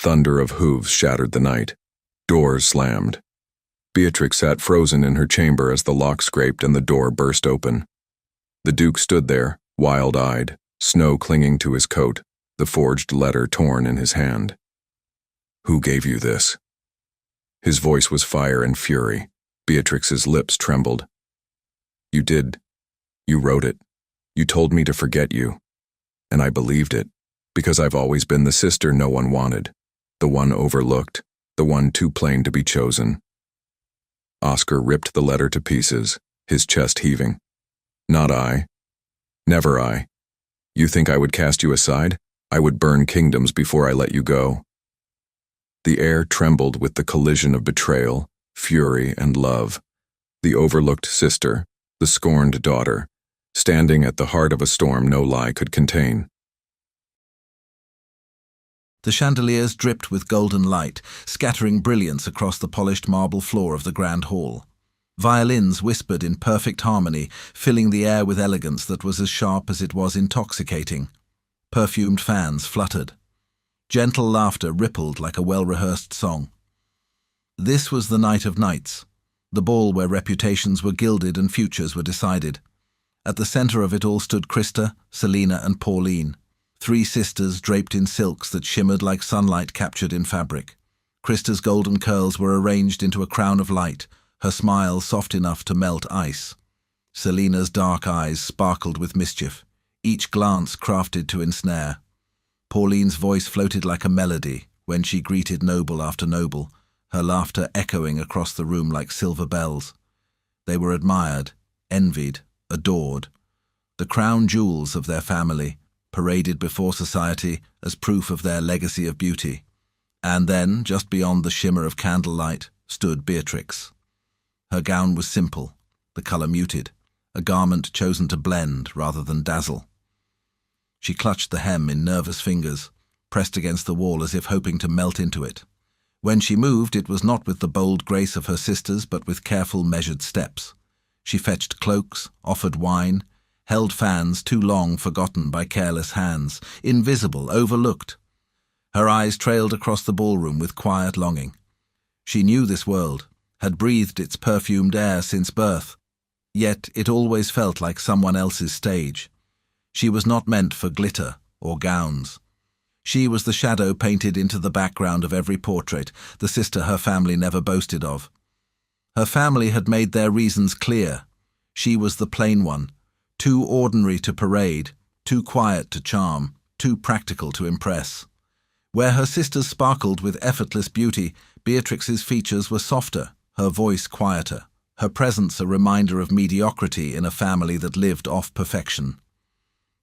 thunder of hooves shattered the night. Doors slammed. Beatrix sat frozen in her chamber as the lock scraped and the door burst open. The Duke stood there, wild-eyed, snow clinging to his coat, the forged letter torn in his hand. "Who gave you this?" His voice was fire and fury. Beatrix's lips trembled. "You did. You wrote it. You told me to forget you. And I believed it, because I've always been the sister no one wanted, the one overlooked, the one too plain to be chosen." Oscar ripped the letter to pieces, his chest heaving. "Not I. Never I. You think I would cast you aside? I would burn kingdoms before I let you go." The air trembled with the collision of betrayal, fury, and love. The overlooked sister, the scorned daughter, standing at the heart of a storm no lie could contain. The chandeliers dripped with golden light, scattering brilliance across the polished marble floor of the grand hall. Violins whispered in perfect harmony, filling the air with elegance that was as sharp as it was intoxicating. Perfumed fans fluttered. Gentle laughter rippled like a well-rehearsed song. This was the night of nights, the ball where reputations were gilded and futures were decided. At the center of it all stood Christa, Selina, and Pauline, three sisters draped in silks that shimmered like sunlight captured in fabric. Christa's golden curls were arranged into a crown of light, her smile soft enough to melt ice. Selina's dark eyes sparkled with mischief, each glance crafted to ensnare. Pauline's voice floated like a melody when she greeted noble after noble, her laughter echoing across the room like silver bells. They were admired, envied, adored. The crown jewels of their family, paraded before society as proof of their legacy of beauty. And then, just beyond the shimmer of candlelight, stood Beatrix. Her gown was simple, the colour muted, a garment chosen to blend rather than dazzle. She clutched the hem in nervous fingers, pressed against the wall as if hoping to melt into it. When she moved, it was not with the bold grace of her sisters, but with careful, measured steps. She fetched cloaks, offered wine, held fans too long forgotten by careless hands, invisible, overlooked. Her eyes trailed across the ballroom with quiet longing. She knew this world, had breathed its perfumed air since birth, yet it always felt like someone else's stage. She was not meant for glitter or gowns. She was the shadow painted into the background of every portrait, the sister her family never boasted of. Her family had made their reasons clear. She was the plain one, too ordinary to parade, too quiet to charm, too practical to impress. Where her sisters sparkled with effortless beauty, Beatrix's features were softer, her voice quieter, her presence a reminder of mediocrity in a family that lived off perfection.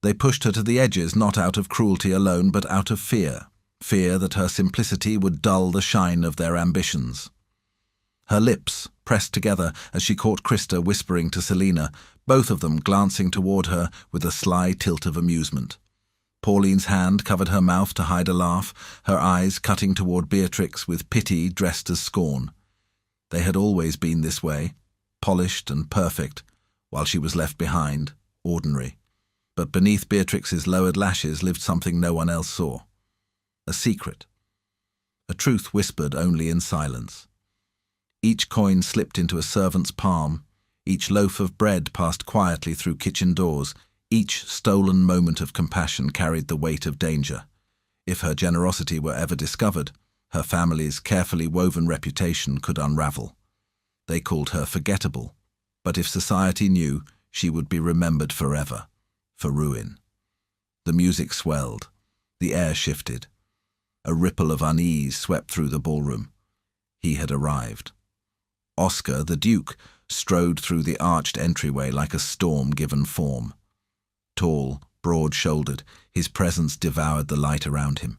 They pushed her to the edges not out of cruelty alone but out of fear that her simplicity would dull the shine of their ambitions. Her lips pressed together as she caught Christa whispering to Selina, both of them glancing toward her with a sly tilt of amusement. Pauline's hand covered her mouth to hide a laugh, her eyes cutting toward Beatrix with pity dressed as scorn. They had always been this way, polished and perfect, while she was left behind, ordinary. But beneath Beatrix's lowered lashes lived something no one else saw. A secret. A truth whispered only in silence. Each coin slipped into a servant's palm, each loaf of bread passed quietly through kitchen doors, each stolen moment of compassion carried the weight of danger. If her generosity were ever discovered, her family's carefully woven reputation could unravel. They called her forgettable, but if society knew, she would be remembered forever. For ruin. The music swelled. The air shifted. A ripple of unease swept through the ballroom. He had arrived. Oscar, the Duke, strode through the arched entryway like a storm given form. Tall, broad-shouldered, his presence devoured the light around him.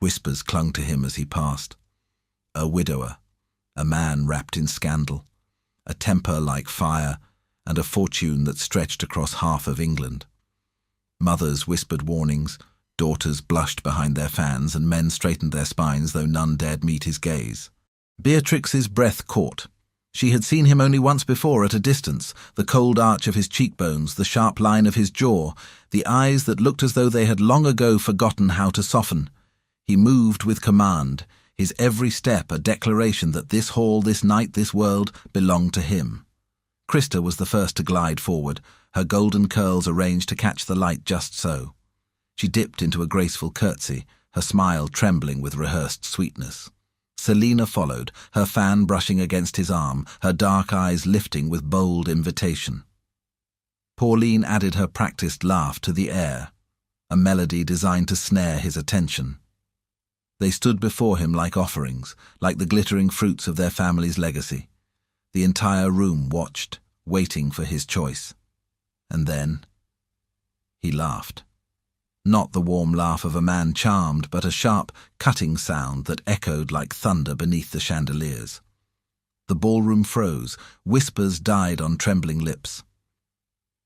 Whispers clung to him as he passed. A widower, a man wrapped in scandal, a temper like fire, and a fortune that stretched across half of England. Mothers whispered warnings, daughters blushed behind their fans, and men straightened their spines though none dared meet his gaze. Beatrix's breath caught. She had seen him only once before at a distance, the cold arch of his cheekbones, the sharp line of his jaw, the eyes that looked as though they had long ago forgotten how to soften. He moved with command, his every step a declaration that this hall, this night, this world belonged to him. Krista was the first to glide forward, her golden curls arranged to catch the light just so. She dipped into a graceful curtsy, her smile trembling with rehearsed sweetness. Selina followed, her fan brushing against his arm, her dark eyes lifting with bold invitation. Pauline added her practiced laugh to the air, a melody designed to snare his attention. They stood before him like offerings, like the glittering fruits of their family's legacy. The entire room watched, waiting for his choice. And then he laughed. Not the warm laugh of a man charmed, but a sharp, cutting sound that echoed like thunder beneath the chandeliers. The ballroom froze, whispers died on trembling lips.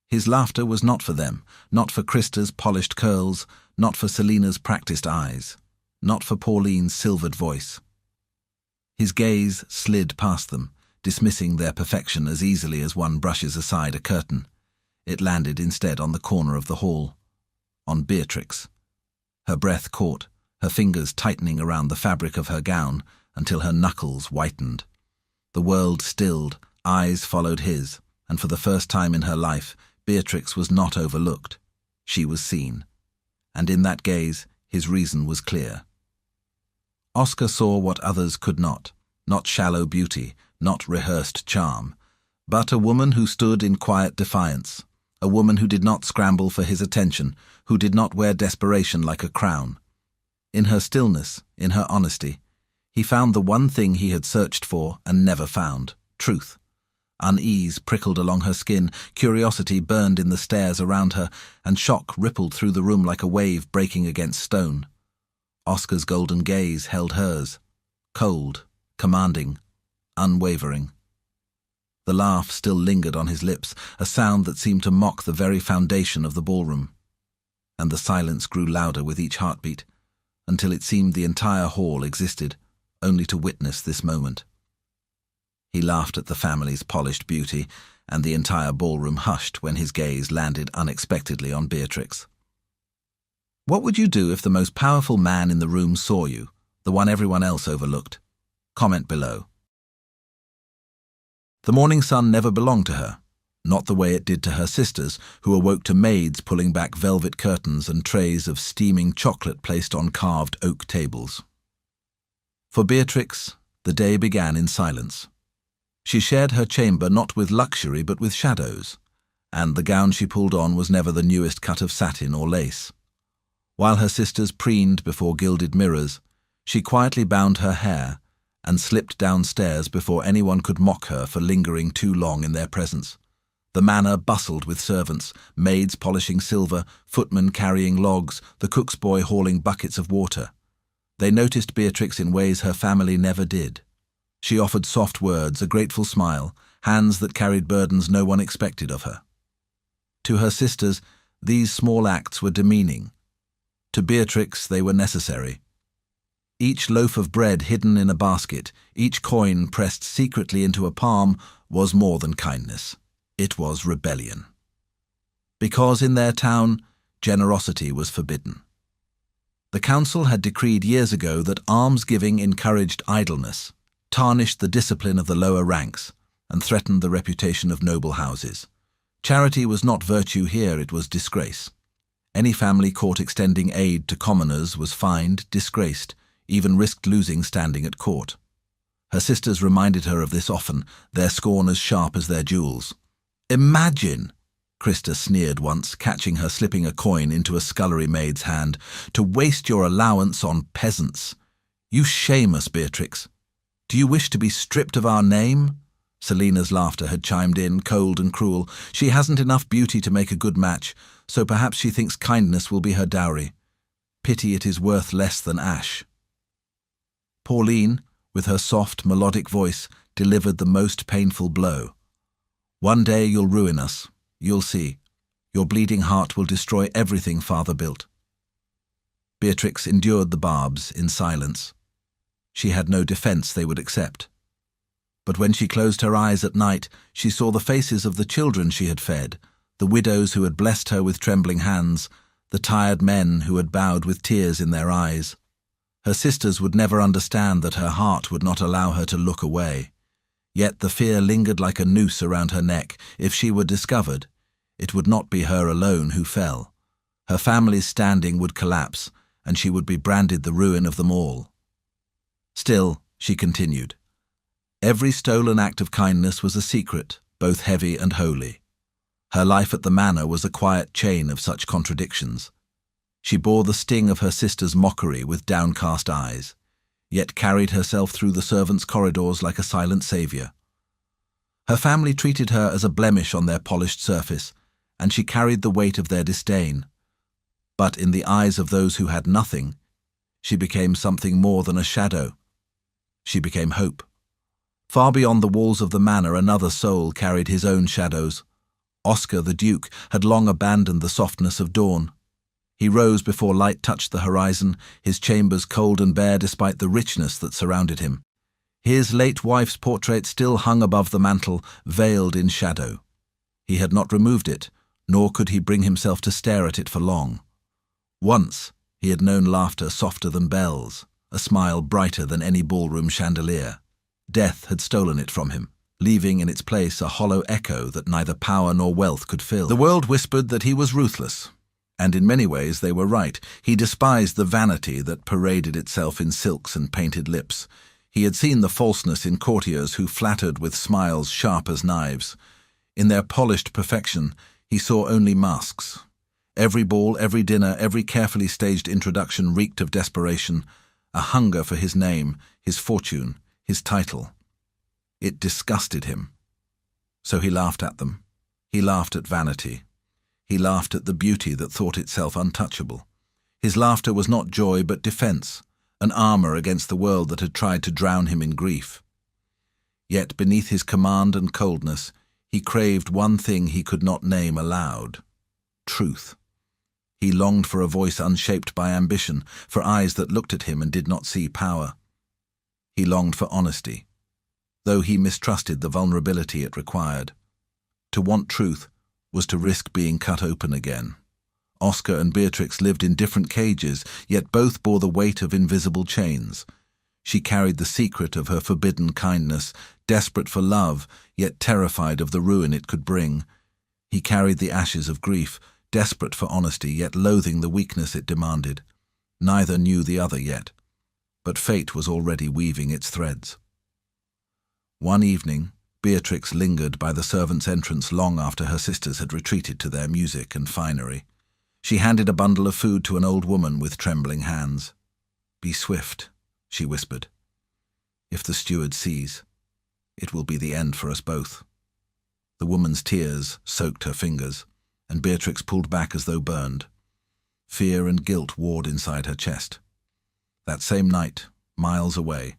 His laughter was not for them, not for Krista's polished curls, not for Selina's practiced eyes, not for Pauline's silvered voice. His gaze slid past them, dismissing their perfection as easily as one brushes aside a curtain. It landed instead on the corner of the hall, on Beatrix. Her breath caught, her fingers tightening around the fabric of her gown until her knuckles whitened. The world stilled, eyes followed his, and for the first time in her life, Beatrix was not overlooked. She was seen. And in that gaze, his reason was clear. Oscar saw what others could not shallow beauty, not rehearsed charm, but a woman who stood in quiet defiance, a woman who did not scramble for his attention, who did not wear desperation like a crown. In her stillness, in her honesty, he found the one thing he had searched for and never found, truth. Unease prickled along her skin, curiosity burned in the stares around her, and shock rippled through the room like a wave breaking against stone. Oscar's golden gaze held hers, cold, commanding, unwavering. The laugh still lingered on his lips, a sound that seemed to mock the very foundation of the ballroom. And the silence grew louder with each heartbeat, until it seemed the entire hall existed, only to witness this moment. He laughed at the family's polished beauty, and the entire ballroom hushed when his gaze landed unexpectedly on Beatrix. What would you do if the most powerful man in the room saw you, the one everyone else overlooked? Comment below. The morning sun never belonged to her, not the way it did to her sisters, who awoke to maids pulling back velvet curtains and trays of steaming chocolate placed on carved oak tables. For Beatrix, the day began in silence. She shared her chamber not with luxury but with shadows, and the gown she pulled on was never the newest cut of satin or lace. While her sisters preened before gilded mirrors, she quietly bound her hair and slipped downstairs before anyone could mock her for lingering too long in their presence. The manor bustled with servants, maids polishing silver, footmen carrying logs, the cook's boy hauling buckets of water. They noticed Beatrix in ways her family never did. She offered soft words, a grateful smile, hands that carried burdens no one expected of her. To her sisters, these small acts were demeaning. To Beatrix, they were necessary. Each loaf of bread hidden in a basket, each coin pressed secretly into a palm, was more than kindness. It was rebellion. Because in their town, generosity was forbidden. The council had decreed years ago that almsgiving encouraged idleness, tarnished the discipline of the lower ranks, and threatened the reputation of noble houses. Charity was not virtue here, it was disgrace. Any family caught extending aid to commoners was fined, disgraced, even risked losing standing at court. Her sisters reminded her of this often, their scorn as sharp as their jewels. "Imagine," Krista sneered once, catching her slipping a coin into a scullery maid's hand, "to waste your allowance on peasants. You shame us, Beatrix. Do you wish to be stripped of our name?" Selina's laughter had chimed in, cold and cruel. "She hasn't enough beauty to make a good match, so perhaps she thinks kindness will be her dowry. Pity it is worth less than ash." Pauline, with her soft, melodic voice, delivered the most painful blow. "One day you'll ruin us. You'll see. Your bleeding heart will destroy everything father built." Beatrix endured the barbs in silence. She had no defense they would accept. But when she closed her eyes at night, she saw the faces of the children she had fed, the widows who had blessed her with trembling hands, the tired men who had bowed with tears in their eyes. Her sisters would never understand that her heart would not allow her to look away. Yet the fear lingered like a noose around her neck. If she were discovered, it would not be her alone who fell. Her family's standing would collapse, and she would be branded the ruin of them all. Still, she continued, every stolen act of kindness was a secret, both heavy and holy. Her life at the manor was a quiet chain of such contradictions. She bore the sting of her sister's mockery with downcast eyes, yet carried herself through the servants' corridors like a silent saviour. Her family treated her as a blemish on their polished surface, and she carried the weight of their disdain. But in the eyes of those who had nothing, she became something more than a shadow. She became hope. Far beyond the walls of the manor, another soul carried his own shadows. Oscar the Duke had long abandoned the softness of dawn. He rose before light touched the horizon, his chambers cold and bare despite the richness that surrounded him. His late wife's portrait still hung above the mantel, veiled in shadow. He had not removed it, nor could he bring himself to stare at it for long. Once he had known laughter softer than bells, a smile brighter than any ballroom chandelier. Death had stolen it from him, leaving in its place a hollow echo that neither power nor wealth could fill. The world whispered that he was ruthless, and in many ways they were right. He despised the vanity that paraded itself in silks and painted lips. He had seen the falseness in courtiers who flattered with smiles sharp as knives. In their polished perfection, he saw only masks. Every ball, every dinner, every carefully staged introduction reeked of desperation, a hunger for his name, his fortune, his title. It disgusted him. So he laughed at them. He laughed at vanity. He laughed at the beauty that thought itself untouchable. His laughter was not joy but defense, an armor against the world that had tried to drown him in grief. Yet beneath his command and coldness, he craved one thing he could not name aloud: truth. He longed for a voice unshaped by ambition, for eyes that looked at him and did not see power. He longed for honesty, though he mistrusted the vulnerability it required. To want truth was to risk being cut open again. Oscar and Beatrix lived in different cages, yet both bore the weight of invisible chains. She carried the secret of her forbidden kindness, desperate for love, yet terrified of the ruin it could bring. He carried the ashes of grief, desperate for honesty, yet loathing the weakness it demanded. Neither knew the other yet, but fate was already weaving its threads. One evening, Beatrix lingered by the servants' entrance long after her sisters had retreated to their music and finery. She handed a bundle of food to an old woman with trembling hands. "Be swift," she whispered. "If the steward sees, it will be the end for us both." The woman's tears soaked her fingers, and Beatrix pulled back as though burned. Fear and guilt warred inside her chest. That same night, miles away,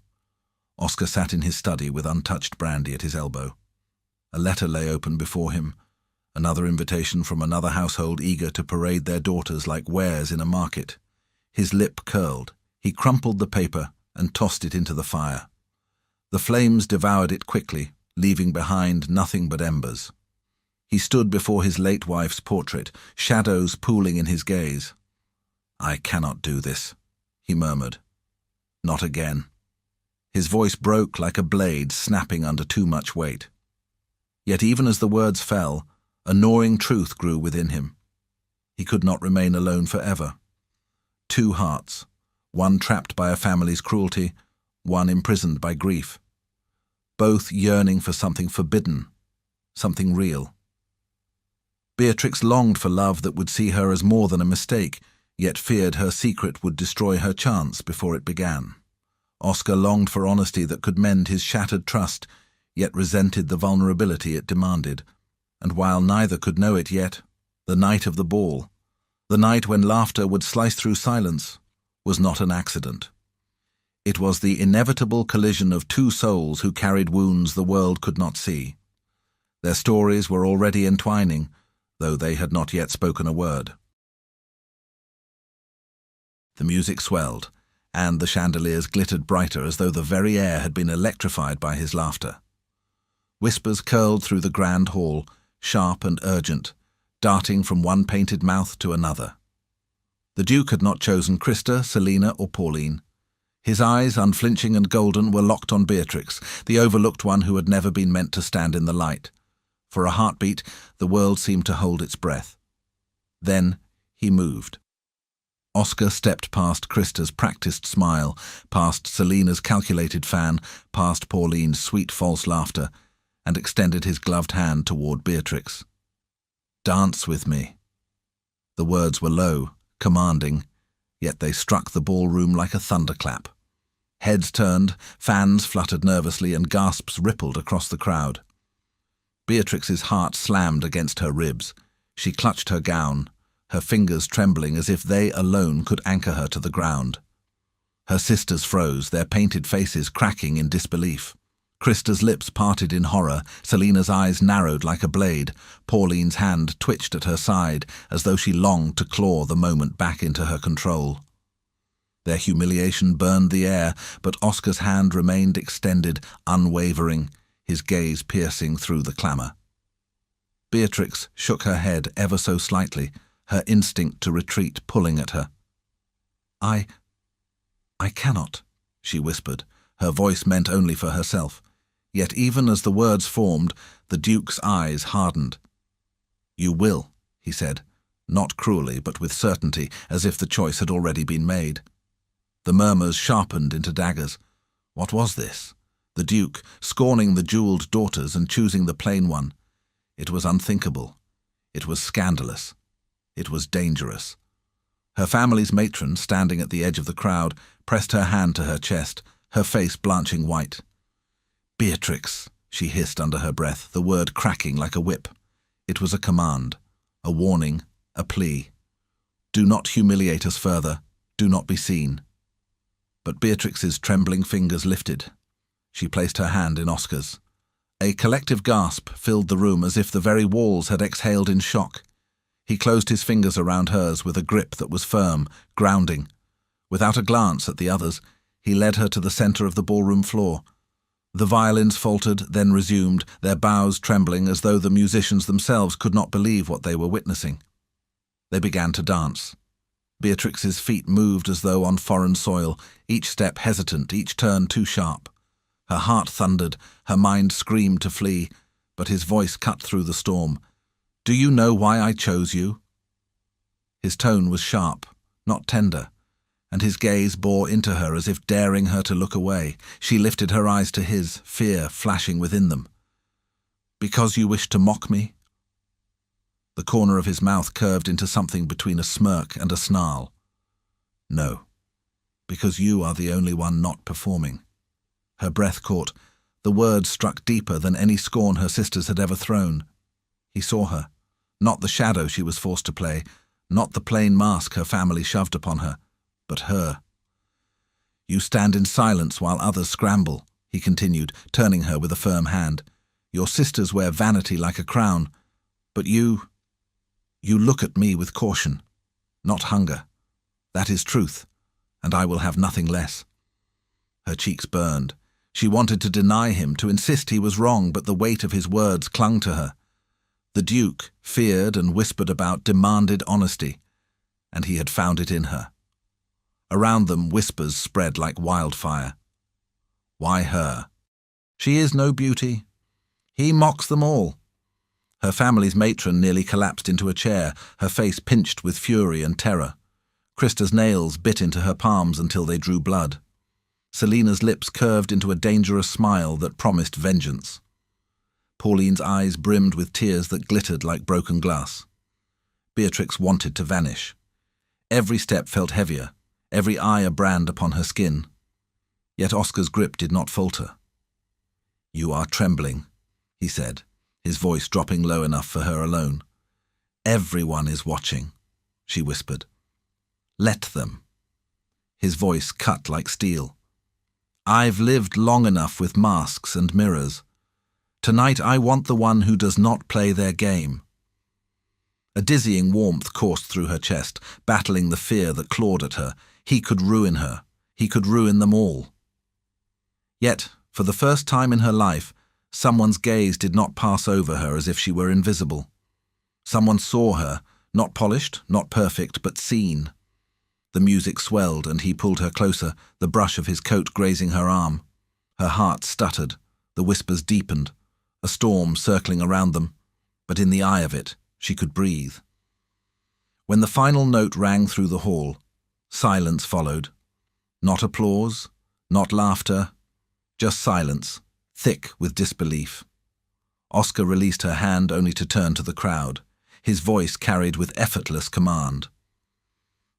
Oscar sat in his study with untouched brandy at his elbow. A letter lay open before him, another invitation from another household eager to parade their daughters like wares in a market. His lip curled. He crumpled the paper and tossed it into the fire. The flames devoured it quickly, leaving behind nothing but embers. He stood before his late wife's portrait, shadows pooling in his gaze. "I cannot do this," he murmured. "Not again." His voice broke like a blade snapping under too much weight. Yet even as the words fell, a gnawing truth grew within him. He could not remain alone forever. Two hearts, one trapped by a family's cruelty, one imprisoned by grief. Both yearning for something forbidden, something real. Beatrix longed for love that would see her as more than a mistake, yet feared her secret would destroy her chance before it began. Oscar longed for honesty that could mend his shattered trust, yet resented the vulnerability it demanded. And while neither could know it yet, the night of the ball, the night when laughter would slice through silence, was not an accident. It was the inevitable collision of two souls who carried wounds the world could not see. Their stories were already entwining, though they had not yet spoken a word. The music swelled, and the chandeliers glittered brighter as though the very air had been electrified by his laughter. Whispers curled through the grand hall, sharp and urgent, darting from one painted mouth to another. The Duke had not chosen Christa, Selina, or Pauline. His eyes, unflinching and golden, were locked on Beatrix, the overlooked one who had never been meant to stand in the light. For a heartbeat, the world seemed to hold its breath. Then he moved. Oscar stepped past Krista's practiced smile, past Selina's calculated fan, past Pauline's sweet false laughter, and extended his gloved hand toward Beatrix. "Dance with me." The words were low, commanding, yet they struck the ballroom like a thunderclap. Heads turned, fans fluttered nervously, and gasps rippled across the crowd. Beatrix's heart slammed against her ribs. She clutched her gown, her fingers trembling as if they alone could anchor her to the ground. Her sisters froze, their painted faces cracking in disbelief. Krista's lips parted in horror, Selina's eyes narrowed like a blade, Pauline's hand twitched at her side as though she longed to claw the moment back into her control. Their humiliation burned the air, but Oscar's hand remained extended, unwavering, his gaze piercing through the clamour. Beatrix shook her head ever so slightly, her instinct to retreat pulling at her. I cannot," she whispered, her voice meant only for herself. Yet even as the words formed, the Duke's eyes hardened. "You will," he said, not cruelly but with certainty, as if the choice had already been made. The murmurs sharpened into daggers. What was this? The Duke, scorning the jewelled daughters and choosing the plain one. It was unthinkable. It was scandalous. It was dangerous. Her family's matron, standing at the edge of the crowd, pressed her hand to her chest, her face blanching white. "Beatrix," she hissed under her breath, the word cracking like a whip. It was a command, a warning, a plea. "Do not humiliate us further. Do not be seen." But Beatrix's trembling fingers lifted. She placed her hand in Oscar's. A collective gasp filled the room as if the very walls had exhaled in shock. He closed his fingers around hers with a grip that was firm, grounding. Without a glance at the others, he led her to the centre of the ballroom floor. The violins faltered, then resumed, their bows trembling as though the musicians themselves could not believe what they were witnessing. They began to dance. Beatrix's feet moved as though on foreign soil, each step hesitant, each turn too sharp. Her heart thundered, her mind screamed to flee, but his voice cut through the storm. "Do you know why I chose you?" His tone was sharp, not tender, and his gaze bore into her as if daring her to look away. She lifted her eyes to his, fear flashing within them. "Because you wish to mock me?" The corner of his mouth curved into something between a smirk and a snarl. "No, because you are the only one not performing." Her breath caught. The words struck deeper than any scorn her sisters had ever thrown. He saw her, not the shadow she was forced to play, not the plain mask her family shoved upon her, but her. "You stand in silence while others scramble," he continued, turning her with a firm hand. "Your sisters wear vanity like a crown, but you look at me with caution, not hunger. That is truth, and I will have nothing less." Her cheeks burned. She wanted to deny him, to insist he was wrong, but the weight of his words clung to her. The Duke, feared and whispered about, demanded honesty, and he had found it in her. Around them, whispers spread like wildfire. Why her? She is no beauty. He mocks them all. Her family's matron nearly collapsed into a chair, her face pinched with fury and terror. Krista's nails bit into her palms until they drew blood. Selina's lips curved into a dangerous smile that promised vengeance. Pauline's eyes brimmed with tears that glittered like broken glass. Beatrix wanted to vanish. Every step felt heavier, every eye a brand upon her skin. Yet Oscar's grip did not falter. "You are trembling," he said, his voice dropping low enough for her alone. "Everyone is watching," she whispered. "Let them." His voice cut like steel. "I've lived long enough with masks and mirrors. Tonight I want the one who does not play their game." A dizzying warmth coursed through her chest, battling the fear that clawed at her. He could ruin her. He could ruin them all. Yet, for the first time in her life, someone's gaze did not pass over her as if she were invisible. Someone saw her, not polished, not perfect, but seen. The music swelled and he pulled her closer, the brush of his coat grazing her arm. Her heart stuttered, the whispers deepened, a storm circling around them, but in the eye of it, she could breathe. When the final note rang through the hall, silence followed. Not applause, not laughter, just silence, thick with disbelief. Oscar released her hand only to turn to the crowd, his voice carried with effortless command.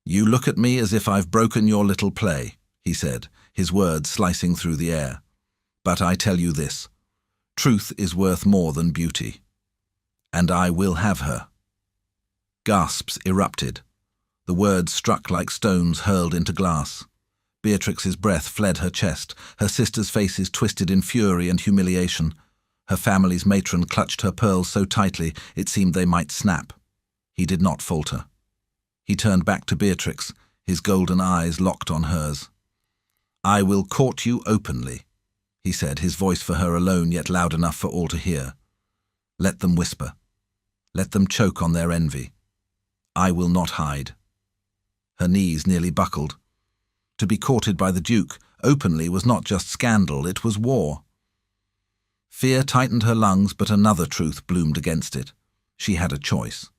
"You look at me as if I've broken your little play," he said, his words slicing through the air. "But I tell you this, truth is worth more than beauty. And I will have her." Gasps erupted. The words struck like stones hurled into glass. Beatrix's breath fled her chest, her sisters' faces twisted in fury and humiliation. Her family's matron clutched her pearls so tightly it seemed they might snap. He did not falter. He turned back to Beatrix, his golden eyes locked on hers. "I will court you openly," he said, his voice for her alone yet loud enough for all to hear. "Let them whisper. Let them choke on their envy. I will not hide." Her knees nearly buckled. To be courted by the Duke openly was not just scandal, it was war. Fear tightened her lungs, but another truth bloomed against it. She had a choice.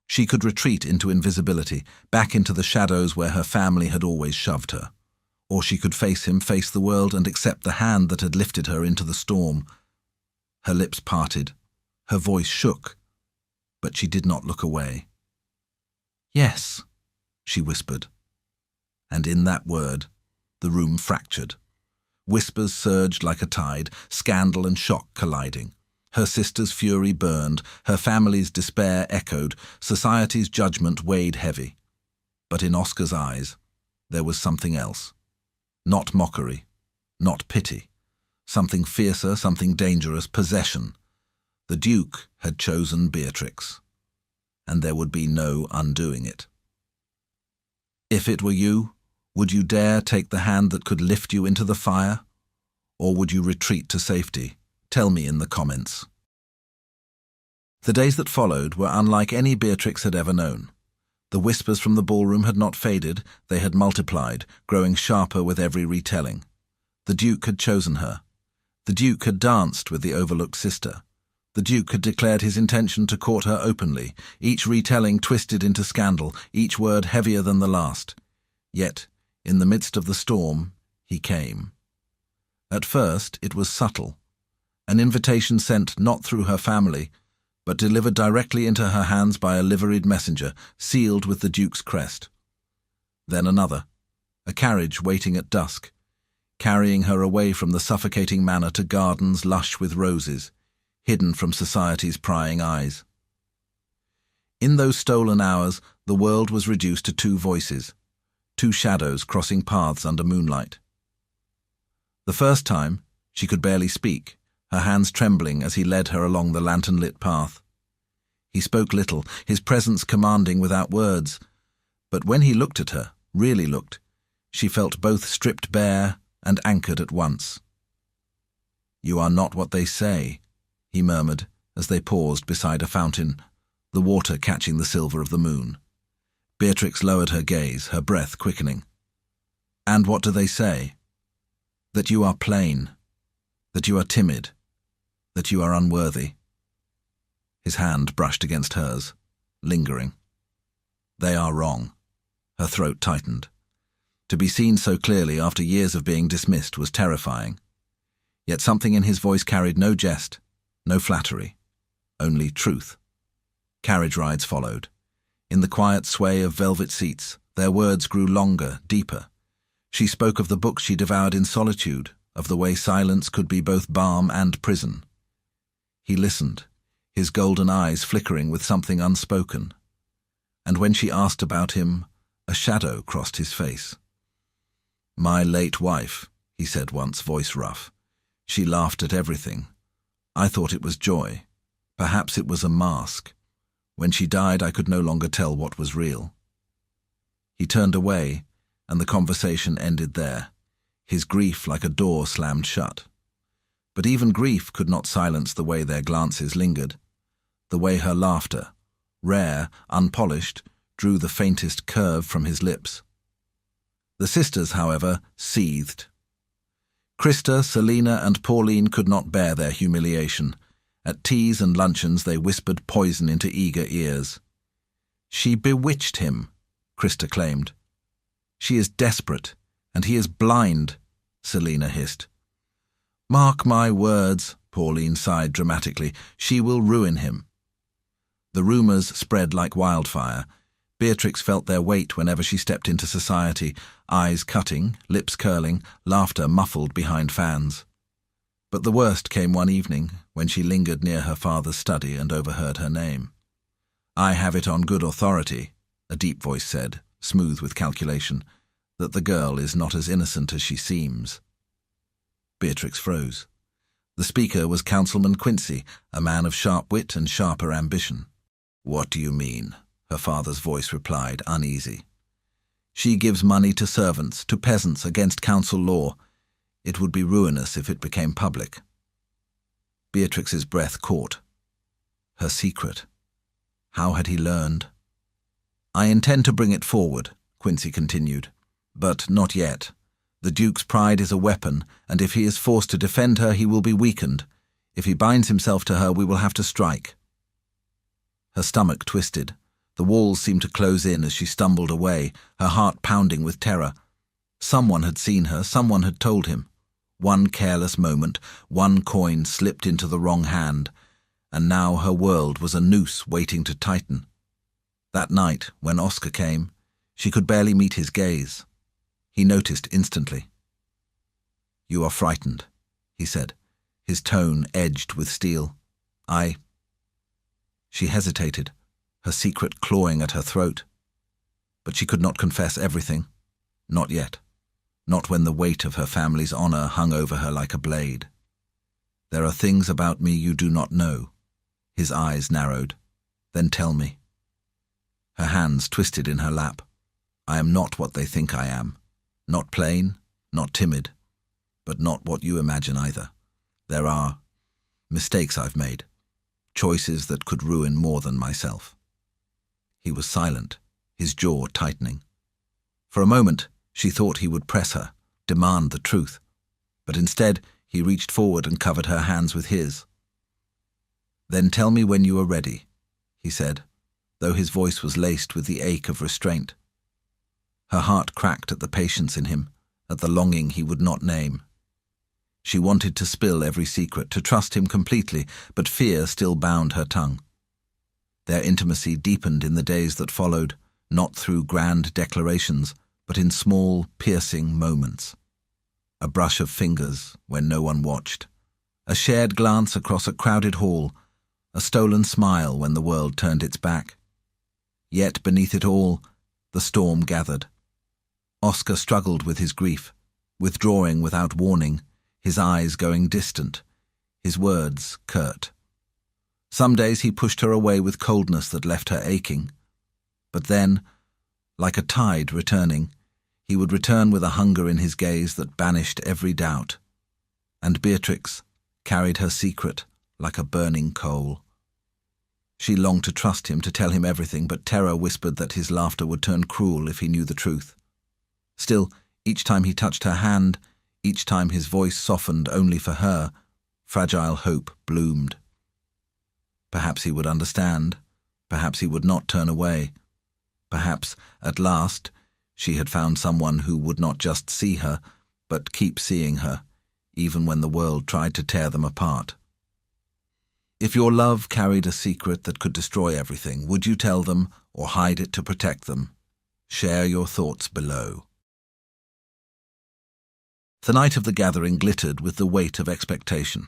She could retreat into invisibility, back into the shadows where her family had always shoved her. Or she could face him, face the world, and accept the hand that had lifted her into the storm. Her lips parted. Her voice shook. But she did not look away. "Yes," she whispered. And in that word, the room fractured. Whispers surged like a tide, scandal and shock colliding. Her sister's fury burned, her family's despair echoed, society's judgment weighed heavy. But in Oscar's eyes, there was something else. Not mockery, not pity. Something fiercer, something dangerous, possession. The Duke had chosen Beatrix, and there would be no undoing it. If it were you, would you dare take the hand that could lift you into the fire? Or would you retreat to safety? Tell me in the comments. The days that followed were unlike any Beatrix had ever known. The whispers from the ballroom had not faded, they had multiplied, growing sharper with every retelling. The Duke had chosen her. The Duke had danced with the overlooked sister. The Duke had declared his intention to court her openly, each retelling twisted into scandal, each word heavier than the last. Yet, in the midst of the storm, he came. At first, it was subtle. An invitation sent not through her family, but delivered directly into her hands by a liveried messenger, sealed with the Duke's crest. Then another, a carriage waiting at dusk, carrying her away from the suffocating manor to gardens lush with roses, hidden from society's prying eyes. In those stolen hours, the world was reduced to two voices, two shadows crossing paths under moonlight. The first time, she could barely speak, her hands trembling as he led her along the lantern-lit path. He spoke little, his presence commanding without words, but when he looked at her, really looked, she felt both stripped bare and anchored at once. "You are not what they say," he murmured as they paused beside a fountain, the water catching the silver of the moon. Beatrix lowered her gaze, her breath quickening. "And what do they say?" "That you are plain, that you are timid, that you are unworthy." His hand brushed against hers, lingering. "They are wrong." Her throat tightened. To be seen so clearly after years of being dismissed was terrifying. Yet something in his voice carried no jest, no flattery, only truth. Carriage rides followed. In the quiet sway of velvet seats, their words grew longer, deeper. She spoke of the books she devoured in solitude, of the way silence could be both balm and prison. He listened, his golden eyes flickering with something unspoken. And when she asked about him, a shadow crossed his face. "My late wife," he said once, voice rough. "She laughed at everything. I thought it was joy. Perhaps it was a mask. When she died, I could no longer tell what was real." He turned away, and the conversation ended there, his grief like a door slammed shut. But even grief could not silence the way their glances lingered, the way her laughter, rare, unpolished, drew the faintest curve from his lips. The sisters, however, seethed. Krista, Selina, and Pauline could not bear their humiliation. At teas and luncheons they whispered poison into eager ears. "She bewitched him," Krista claimed. "She is desperate, and he is blind," Selina hissed. "Mark my words," Pauline sighed dramatically, "she will ruin him." The rumours spread like wildfire. Beatrix felt their weight whenever she stepped into society, eyes cutting, lips curling, laughter muffled behind fans. But the worst came one evening, when she lingered near her father's study and overheard her name. "I have it on good authority," a deep voice said, smooth with calculation, "that the girl is not as innocent as she seems." Beatrix froze. The speaker was Councilman Quincy, a man of sharp wit and sharper ambition. "What do you mean?" her father's voice replied, uneasy. "She gives money to servants, to peasants, against council law. It would be ruinous if it became public." Beatrix's breath caught. Her secret. How had he learned? "I intend to bring it forward," Quincy continued, "but not yet. The Duke's pride is a weapon, and if he is forced to defend her, he will be weakened. If he binds himself to her, we will have to strike." Her stomach twisted. The walls seemed to close in as she stumbled away, her heart pounding with terror. Someone had seen her, someone had told him. One careless moment, one coin slipped into the wrong hand, and now her world was a noose waiting to tighten. That night, when Oscar came, she could barely meet his gaze. He noticed instantly. "You are frightened," he said, his tone edged with steel. She hesitated, her secret clawing at her throat. But she could not confess everything. Not yet. Not when the weight of her family's honor hung over her like a blade. "There are things about me you do not know." His eyes narrowed. "Then tell me." Her hands twisted in her lap. "I am not what they think I am. Not plain, not timid, but not what you imagine either. There are mistakes I've made, choices that could ruin more than myself." He was silent, his jaw tightening. For a moment, she thought he would press her, demand the truth, but instead he reached forward and covered her hands with his. "Then tell me when you are ready," he said, though his voice was laced with the ache of restraint. Her heart cracked at the patience in him, at the longing he would not name. She wanted to spill every secret, to trust him completely, but fear still bound her tongue. Their intimacy deepened in the days that followed, not through grand declarations, but in small, piercing moments. A brush of fingers when no one watched, a shared glance across a crowded hall, a stolen smile when the world turned its back. Yet beneath it all, the storm gathered. Oscar struggled with his grief, withdrawing without warning, his eyes going distant, his words curt. Some days he pushed her away with coldness that left her aching. But then, like a tide returning, he would return with a hunger in his gaze that banished every doubt. And Beatrix carried her secret like a burning coal. She longed to trust him, to tell him everything, but terror whispered that his laughter would turn cruel if he knew the truth. Still, each time he touched her hand, each time his voice softened only for her, fragile hope bloomed. Perhaps he would understand. Perhaps he would not turn away. Perhaps, at last, she had found someone who would not just see her, but keep seeing her, even when the world tried to tear them apart. If your love carried a secret that could destroy everything, would you tell them or hide it to protect them? Share your thoughts below. The night of the gathering glittered with the weight of expectation.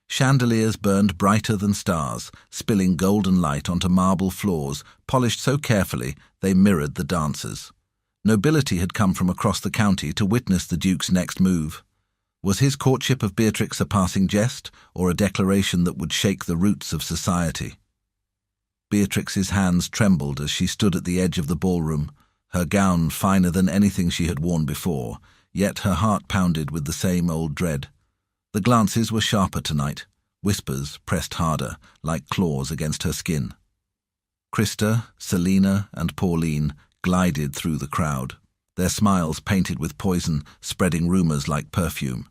Chandeliers burned brighter than stars, spilling golden light onto marble floors, polished so carefully they mirrored the dancers. Nobility had come from across the county to witness the Duke's next move. Was his courtship of Beatrix a passing jest, or a declaration that would shake the roots of society? Beatrix's hands trembled as she stood at the edge of the ballroom, her gown finer than anything she had worn before, yet her heart pounded with the same old dread. The glances were sharper tonight, whispers pressed harder, like claws against her skin. Krista, Selina, and Pauline glided through the crowd, their smiles painted with poison, spreading rumors like perfume.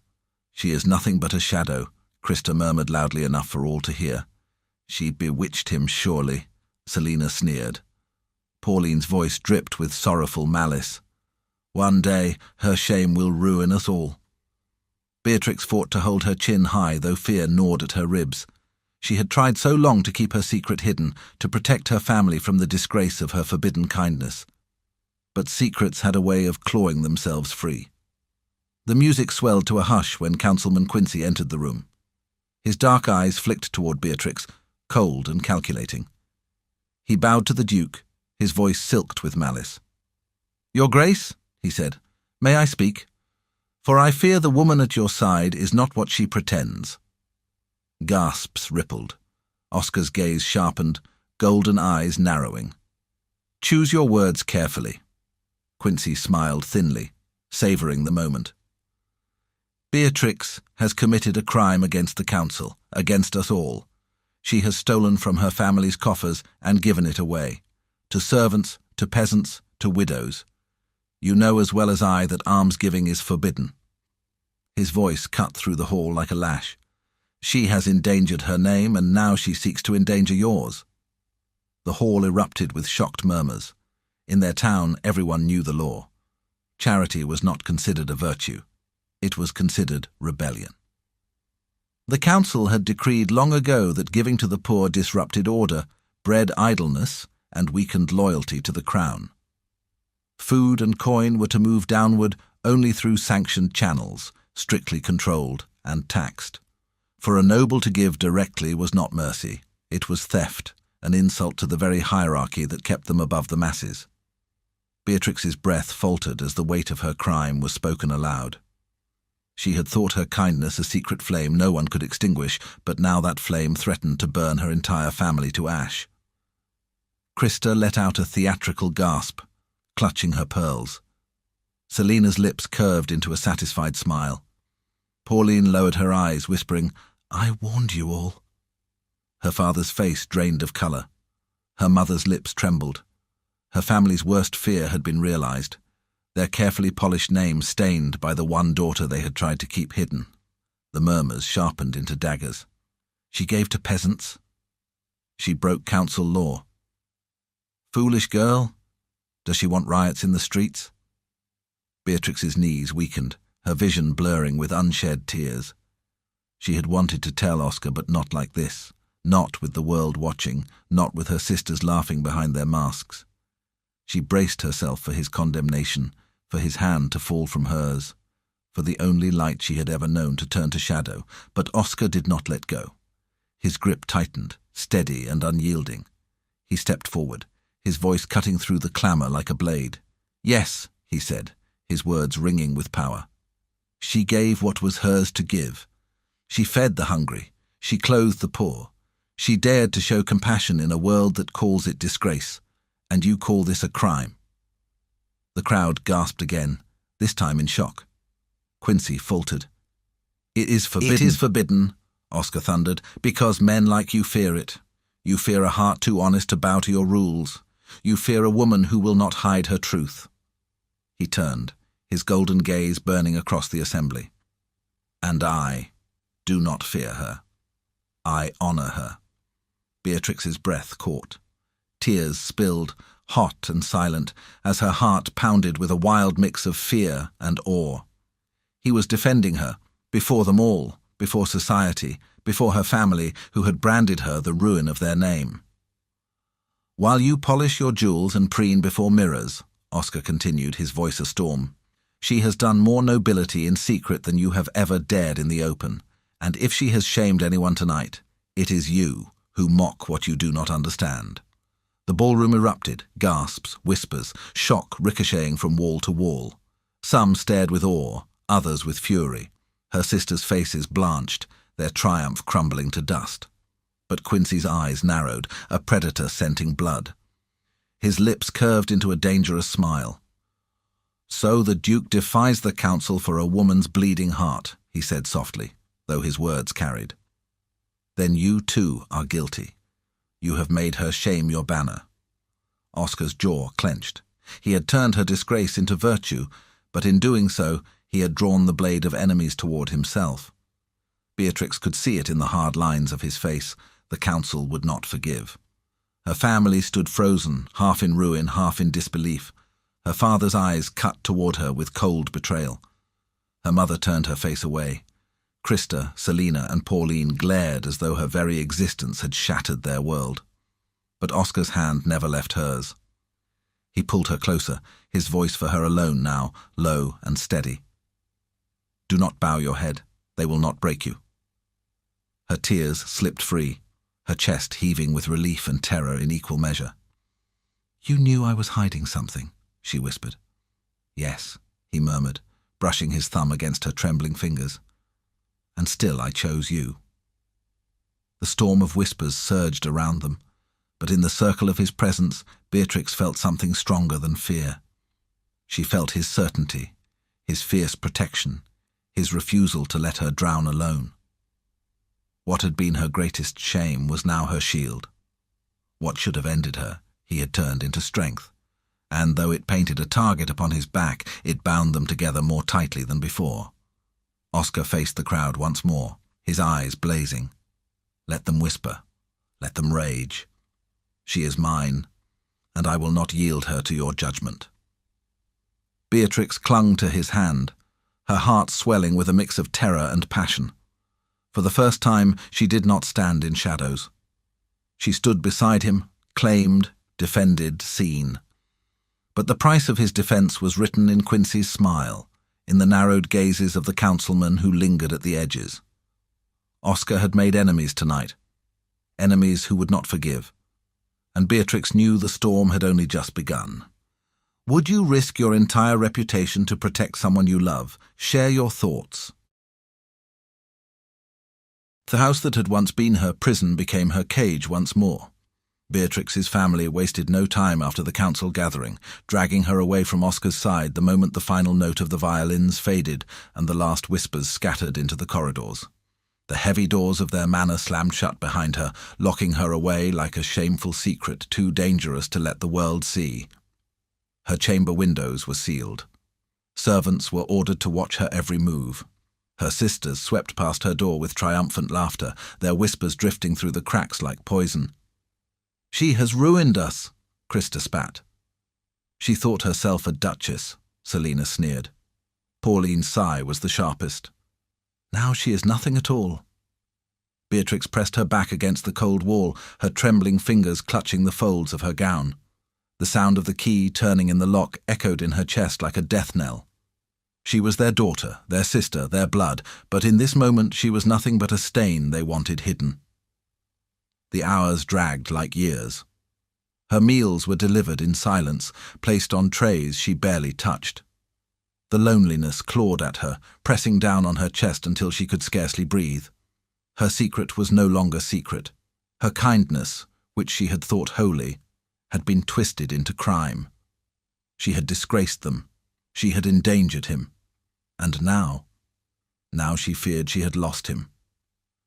"She is nothing but a shadow," Krista murmured loudly enough for all to hear. "She bewitched him, surely," Selina sneered. Pauline's voice dripped with sorrowful malice. "One day, her shame will ruin us all." Beatrix fought to hold her chin high, though fear gnawed at her ribs. She had tried so long to keep her secret hidden, to protect her family from the disgrace of her forbidden kindness. But secrets had a way of clawing themselves free. The music swelled to a hush when Councilman Quincy entered the room. His dark eyes flicked toward Beatrix, cold and calculating. He bowed to the Duke, his voice silked with malice. "Your Grace," he said, "may I speak? For I fear the woman at your side is not what she pretends." Gasps rippled. Oscar's gaze sharpened, golden eyes narrowing. "Choose your words carefully." Quincy smiled thinly, savouring the moment. "Beatrix has committed a crime against the Council, against us all. She has stolen from her family's coffers and given it away, to servants, to peasants, to widows. You know as well as I that almsgiving is forbidden." His voice cut through the hall like a lash. "She has endangered her name, and now she seeks to endanger yours." The hall erupted with shocked murmurs. In their town, everyone knew the law. Charity was not considered a virtue. It was considered rebellion. The council had decreed long ago that giving to the poor disrupted order, bred idleness, and weakened loyalty to the crown. Food and coin were to move downward only through sanctioned channels, strictly controlled and taxed. For a noble to give directly was not mercy, it was theft, an insult to the very hierarchy that kept them above the masses. Beatrix's breath faltered as the weight of her crime was spoken aloud. She had thought her kindness a secret flame no one could extinguish, but now that flame threatened to burn her entire family to ash. Krista let out a theatrical gasp, clutching her pearls. Selina's lips curved into a satisfied smile. Pauline lowered her eyes, whispering, "I warned you all." Her father's face drained of colour. Her mother's lips trembled. Her family's worst fear had been realised, their carefully polished name stained by the one daughter they had tried to keep hidden. The murmurs sharpened into daggers. She gave to peasants. She broke council law. Foolish girl. Does she want riots in the streets? Beatrix's knees weakened, her vision blurring with unshed tears. She had wanted to tell Oscar, but not like this. Not with the world watching, not with her sisters laughing behind their masks. She braced herself for his condemnation, for his hand to fall from hers, for the only light she had ever known to turn to shadow, but Oscar did not let go. His grip tightened, steady and unyielding. He stepped forward, his voice cutting through the clamour like a blade. "Yes," he said, his words ringing with power. "She gave what was hers to give. She fed the hungry. She clothed the poor. She dared to show compassion in a world that calls it disgrace. And you call this a crime?" The crowd gasped again, this time in shock. Quincy faltered. "It is forbidden." "It is forbidden," Oscar thundered, "because men like you fear it. You fear a heart too honest to bow to your rules. You fear a woman who will not hide her truth." He turned, his golden gaze burning across the assembly. "And I do not fear her. I honour her." Beatrix's breath caught. Tears spilled, hot and silent, as her heart pounded with a wild mix of fear and awe. He was defending her, before them all, before society, before her family, who had branded her the ruin of their name. "While you polish your jewels and preen before mirrors," Oscar continued, his voice a storm, "she has done more nobility in secret than you have ever dared in the open, and if she has shamed anyone tonight, it is you, who mock what you do not understand." The ballroom erupted, gasps, whispers, shock ricocheting from wall to wall. Some stared with awe, others with fury. Her sisters' faces blanched, their triumph crumbling to dust. But Quincy's eyes narrowed, a predator scenting blood. His lips curved into a dangerous smile. "So the Duke defies the council for a woman's bleeding heart," he said softly, though his words carried. "Then you too are guilty. You have made her shame your banner." Oscar's jaw clenched. He had turned her disgrace into virtue, but in doing so, he had drawn the blade of enemies toward himself. Beatrix could see it in the hard lines of his face. The council would not forgive. Her family stood frozen, half in ruin, half in disbelief. Her father's eyes cut toward her with cold betrayal. Her mother turned her face away. Krista, Selina, and Pauline glared as though her very existence had shattered their world. But Oscar's hand never left hers. He pulled her closer, his voice for her alone now, low and steady. "Do not bow your head. They will not break you." Her tears slipped free, her chest heaving with relief and terror in equal measure. "You knew I was hiding something," she whispered. "Yes," he murmured, brushing his thumb against her trembling fingers. "And still I chose you." The storm of whispers surged around them, but in the circle of his presence, Beatrix felt something stronger than fear. She felt his certainty, his fierce protection, his refusal to let her drown alone. What had been her greatest shame was now her shield. What should have ended her, he had turned into strength, and though it painted a target upon his back, it bound them together more tightly than before. Oscar faced the crowd once more, his eyes blazing. "Let them whisper. Let them rage. She is mine, and I will not yield her to your judgment." Beatrix clung to his hand, her heart swelling with a mix of terror and passion. For the first time, she did not stand in shadows. She stood beside him, claimed, defended, seen. But the price of his defense was written in Quincy's smile, in the narrowed gazes of the councilmen who lingered at the edges. Oscar had made enemies tonight, enemies who would not forgive. And Beatrix knew the storm had only just begun. Would you risk your entire reputation to protect someone you love? Share your thoughts. The house that had once been her prison became her cage once more. Beatrix's family wasted no time after the council gathering, dragging her away from Oscar's side the moment the final note of the violins faded and the last whispers scattered into the corridors. The heavy doors of their manor slammed shut behind her, locking her away like a shameful secret too dangerous to let the world see. Her chamber windows were sealed. Servants were ordered to watch her every move. Her sisters swept past her door with triumphant laughter, their whispers drifting through the cracks like poison. "She has ruined us," Krista spat. "She thought herself a duchess," Selina sneered. Pauline's sigh was the sharpest. "Now she is nothing at all." Beatrix pressed her back against the cold wall, her trembling fingers clutching the folds of her gown. The sound of the key turning in the lock echoed in her chest like a death knell. She was their daughter, their sister, their blood, but in this moment she was nothing but a stain they wanted hidden. The hours dragged like years. Her meals were delivered in silence, placed on trays she barely touched. The loneliness clawed at her, pressing down on her chest until she could scarcely breathe. Her secret was no longer secret. Her kindness, which she had thought holy, had been twisted into crime. She had disgraced them. She had endangered him. And now she feared she had lost him.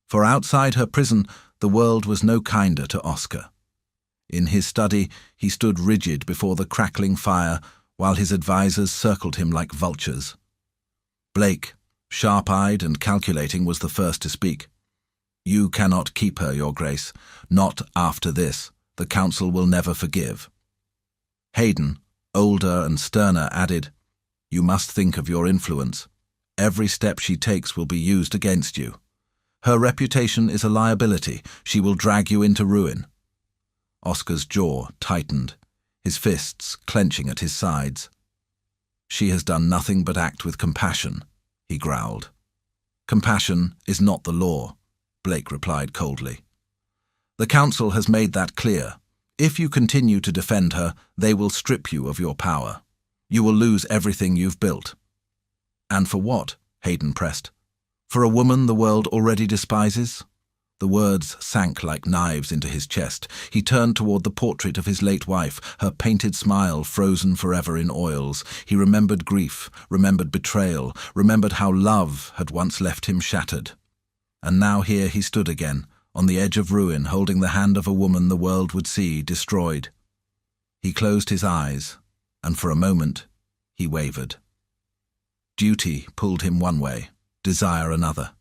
For outside her prison, the world was no kinder to Oscar. In his study, he stood rigid before the crackling fire, while his advisers circled him like vultures. Blake, sharp-eyed and calculating, was the first to speak. "You cannot keep her, Your Grace. Not after this. The council will never forgive." Hayden, older and sterner, added, "You must think of your influence. Every step she takes will be used against you. Her reputation is a liability. She will drag you into ruin." Oscar's jaw tightened, his fists clenching at his sides. "She has done nothing but act with compassion," he growled. "Compassion is not the law," Blake replied coldly. "The council has made that clear. If you continue to defend her, they will strip you of your power. You will lose everything you've built." "And for what?" Hayden pressed. "For a woman the world already despises?" The words sank like knives into his chest. He turned toward the portrait of his late wife, her painted smile frozen forever in oils. He remembered grief, remembered betrayal, remembered how love had once left him shattered. And now here he stood again, on the edge of ruin, holding the hand of a woman the world would see destroyed. He closed his eyes, and for a moment he wavered. Duty pulled him one way, desire another.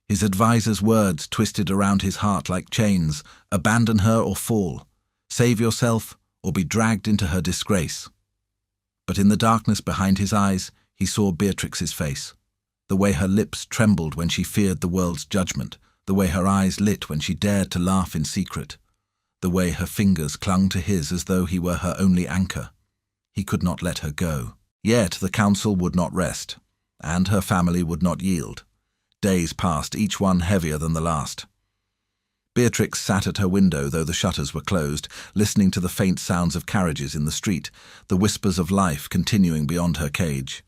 His advisor's words twisted around his heart like chains. Abandon her or fall. Save yourself or be dragged into her disgrace. But in the darkness behind his eyes, he saw Beatrix's face. The way her lips trembled when she feared the world's judgment. The way her eyes lit when she dared to laugh in secret. The way her fingers clung to his as though he were her only anchor. He could not let her go. Yet the council would not rest, and her family would not yield. Days passed, each one heavier than the last. Beatrix sat at her window, though the shutters were closed, listening to the faint sounds of carriages in the street, the whispers of life continuing beyond her cage.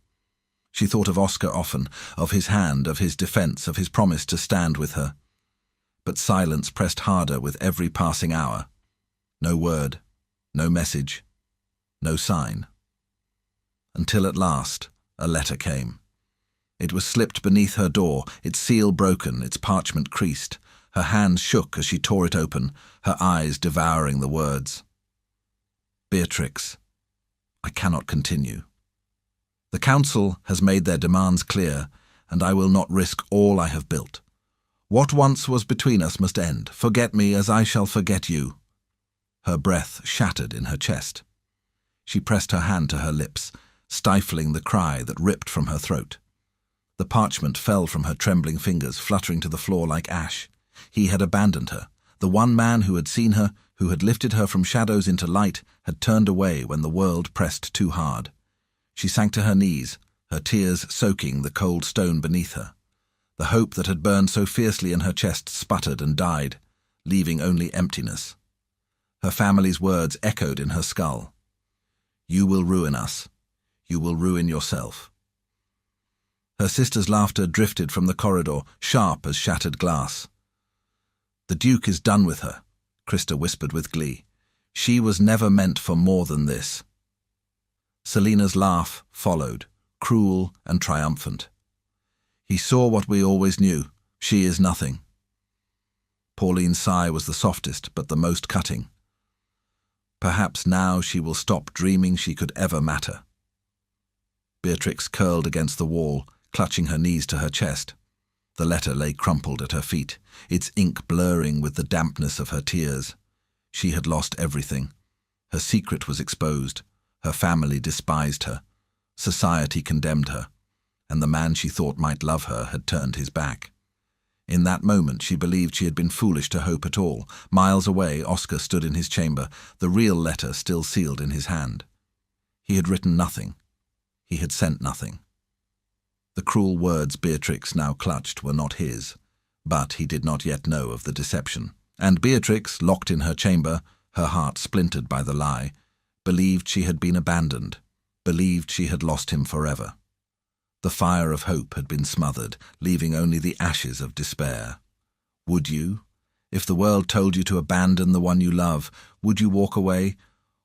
She thought of Oscar often, of his hand, of his defence, of his promise to stand with her. But silence pressed harder with every passing hour. No word, no message, no sign. Until at last, a letter came. It was slipped beneath her door, its seal broken, its parchment creased. Her hand shook as she tore it open, her eyes devouring the words. Beatrix, I cannot continue. The council has made their demands clear, and I will not risk all I have built. What once was between us must end. Forget me as I shall forget you. Her breath shattered in her chest. She pressed her hand to her lips, stifling the cry that ripped from her throat. The parchment fell from her trembling fingers, fluttering to the floor like ash. He had abandoned her. The one man who had seen her, who had lifted her from shadows into light, had turned away when the world pressed too hard. She sank to her knees, her tears soaking the cold stone beneath her. The hope that had burned so fiercely in her chest sputtered and died, leaving only emptiness. Her family's words echoed in her skull. You will ruin us. You will ruin yourself. Her sister's laughter drifted from the corridor, sharp as shattered glass. The Duke is done with her, Krista whispered with glee. She was never meant for more than this. Selina's laugh followed, cruel and triumphant. He saw what we always knew. She is nothing. Pauline's sigh was the softest, but the most cutting. Perhaps now she will stop dreaming she could ever matter. Beatrix curled against the wall, clutching her knees to her chest. The letter lay crumpled at her feet, its ink blurring with the dampness of her tears. She had lost everything. Her secret was exposed. Her family despised her. Society condemned her. And the man she thought might love her had turned his back. In that moment she believed she had been foolish to hope at all. Miles away, Oscar stood in his chamber, the real letter still sealed in his hand. He had written nothing. He had sent nothing. The cruel words Beatrix now clutched were not his, but he did not yet know of the deception. And Beatrix, locked in her chamber, her heart splintered by the lie, believed she had been abandoned, believed she had lost him forever. The fire of hope had been smothered, leaving only the ashes of despair. Would you? If the world told you to abandon the one you love, would you walk away,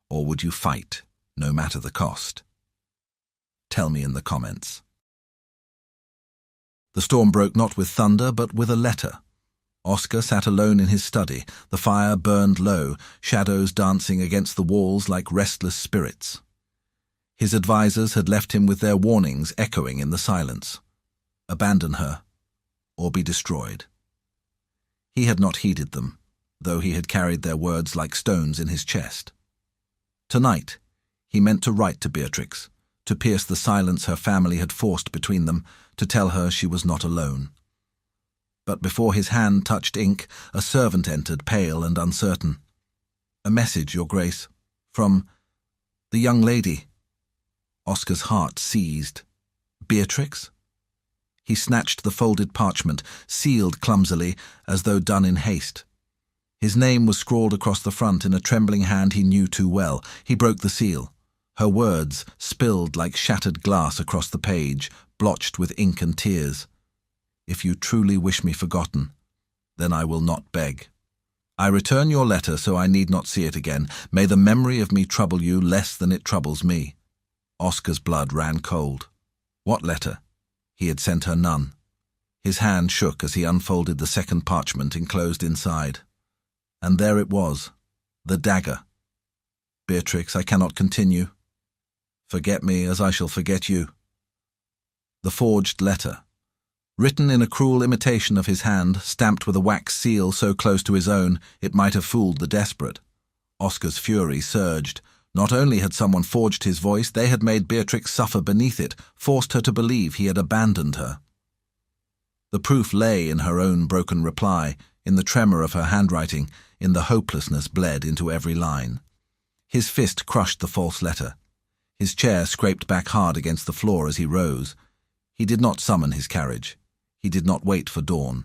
or would you fight, no matter the cost? Tell me in the comments. The storm broke not with thunder, but with a letter. Oscar sat alone in his study. The fire burned low, shadows dancing against the walls like restless spirits. His advisers had left him with their warnings echoing in the silence. Abandon her, or be destroyed. He had not heeded them, though he had carried their words like stones in his chest. Tonight, he meant to write to Beatrix, to pierce the silence her family had forced between them, to tell her she was not alone. But before his hand touched ink, a servant entered, pale and uncertain. "A message, Your Grace, from the young lady." Oscar's heart seized. Beatrix? He snatched the folded parchment, sealed clumsily, as though done in haste. His name was scrawled across the front in a trembling hand he knew too well. He broke the seal. Her words spilled like shattered glass across the page, blotched with ink and tears. "If you truly wish me forgotten, then I will not beg. I return your letter so I need not see it again. May the memory of me trouble you less than it troubles me." Oscar's blood ran cold. What letter? He had sent her none. His hand shook as he unfolded the second parchment enclosed inside. And there it was, the dagger. "Beatrix, I cannot continue. Forget me as I shall forget you. The forged letter. Written in a cruel imitation of his hand, stamped with a wax seal so close to his own it might have fooled the desperate. Oscar's fury surged. Not only had someone forged his voice, they had made Beatrix suffer beneath it, forced her to believe he had abandoned her. The proof lay in her own broken reply, in the tremor of her handwriting, in the hopelessness bled into every line. His fist crushed the false letter. His chair scraped back hard against the floor as he rose. He did not summon his carriage. He did not wait for dawn.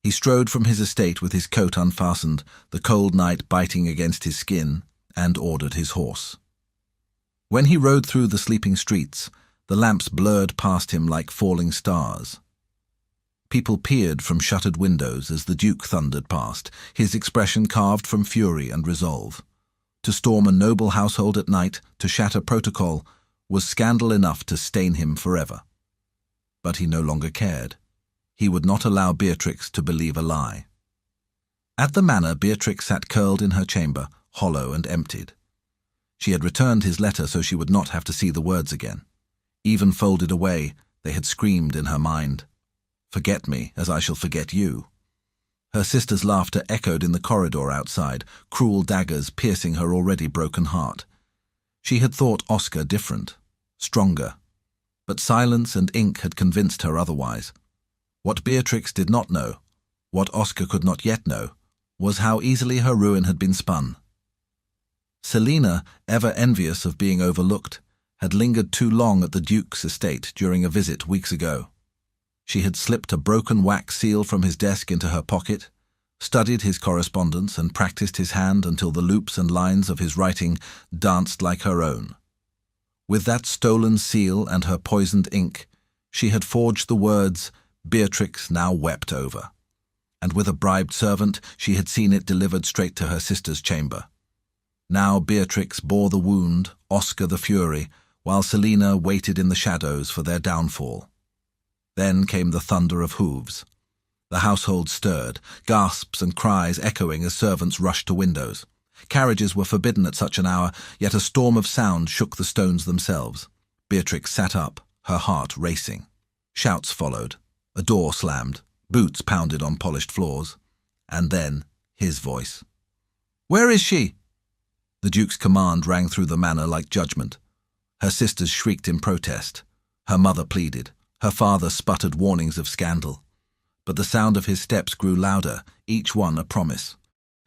He strode from his estate with his coat unfastened, the cold night biting against his skin, and ordered his horse. When he rode through the sleeping streets, the lamps blurred past him like falling stars. People peered from shuttered windows as the Duke thundered past, his expression carved from fury and resolve. To storm a noble household at night, to shatter protocol, was scandal enough to stain him forever. But he no longer cared. He would not allow Beatrix to believe a lie. At the manor, Beatrix sat curled in her chamber, hollow and emptied. She had returned his letter so she would not have to see the words again. Even folded away, they had screamed in her mind, "Forget me, as I shall forget you." Her sister's laughter echoed in the corridor outside, cruel daggers piercing her already broken heart. She had thought Oscar different, stronger, but silence and ink had convinced her otherwise. What Beatrix did not know, what Oscar could not yet know, was how easily her ruin had been spun. Selina, ever envious of being overlooked, had lingered too long at the Duke's estate during a visit weeks ago. She had slipped a broken wax seal from his desk into her pocket, studied his correspondence and practiced his hand until the loops and lines of his writing danced like her own. With that stolen seal and her poisoned ink, she had forged the words Beatrix now wept over, and with a bribed servant she had seen it delivered straight to her sister's chamber. Now Beatrix bore the wound, Oscar the fury, while Selina waited in the shadows for their downfall. Then came the thunder of hooves. The household stirred, gasps and cries echoing as servants rushed to windows. Carriages were forbidden at such an hour, yet a storm of sound shook the stones themselves. Beatrix sat up, her heart racing. Shouts followed. A door slammed. Boots pounded on polished floors. And then his voice. "Where is she?" The Duke's command rang through the manor like judgment. Her sisters shrieked in protest. Her mother pleaded. Her father sputtered warnings of scandal. But the sound of his steps grew louder, each one a promise.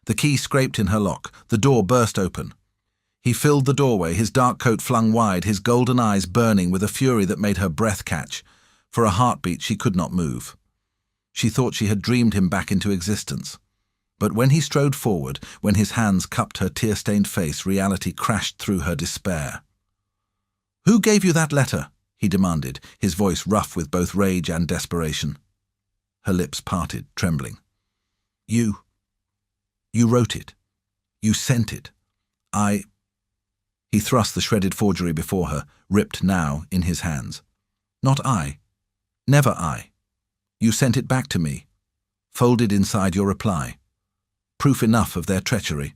The key scraped in her lock. The door burst open. He filled the doorway, his dark coat flung wide, his golden eyes burning with a fury that made her breath catch. For a heartbeat she could not move. She thought she had dreamed him back into existence. But when he strode forward, when his hands cupped her tear-stained face, reality crashed through her despair. "Who gave you that letter?" he demanded, his voice rough with both rage and desperation. Her lips parted, trembling. You wrote it. You sent it. He thrust the shredded forgery before her, ripped now in his hands. "Not I. Never I. You sent it back to me, folded inside your reply. Proof enough of their treachery."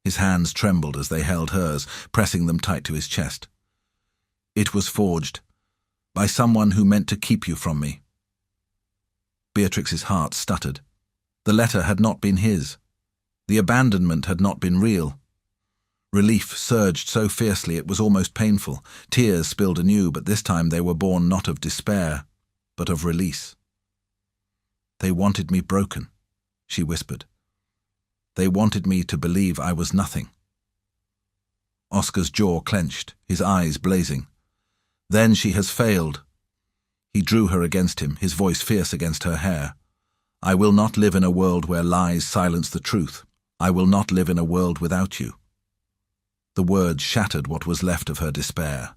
His hands trembled as they held hers, pressing them tight to his chest. "It was forged, by someone who meant to keep you from me." Beatrix's heart stuttered. The letter had not been his. The abandonment had not been real. Relief surged so fiercely it was almost painful. Tears spilled anew, but this time they were born not of despair, but of release. "They wanted me broken," she whispered. "They wanted me to believe I was nothing." Oscar's jaw clenched, his eyes blazing. "Then she has failed." He drew her against him, his voice fierce against her hair. "I will not live in a world where lies silence the truth. I will not live in a world without you." The words shattered what was left of her despair.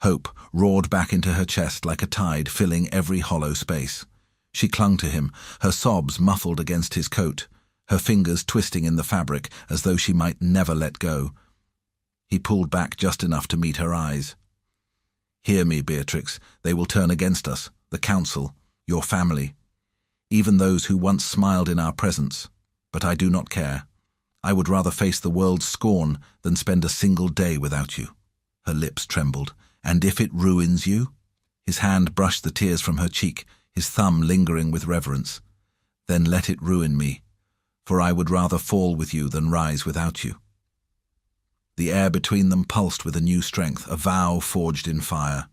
Hope roared back into her chest like a tide, filling every hollow space. She clung to him, her sobs muffled against his coat, her fingers twisting in the fabric as though she might never let go. He pulled back just enough to meet her eyes. "Hear me, Beatrix. They will turn against us, the council, your family, even those who once smiled in our presence. But I do not care. I would rather face the world's scorn than spend a single day without you." Her lips trembled. "And if it ruins you?" His hand brushed the tears from her cheek, his thumb lingering with reverence. "Then let it ruin me, for I would rather fall with you than rise without you." The air between them pulsed with a new strength, a vow forged in fire.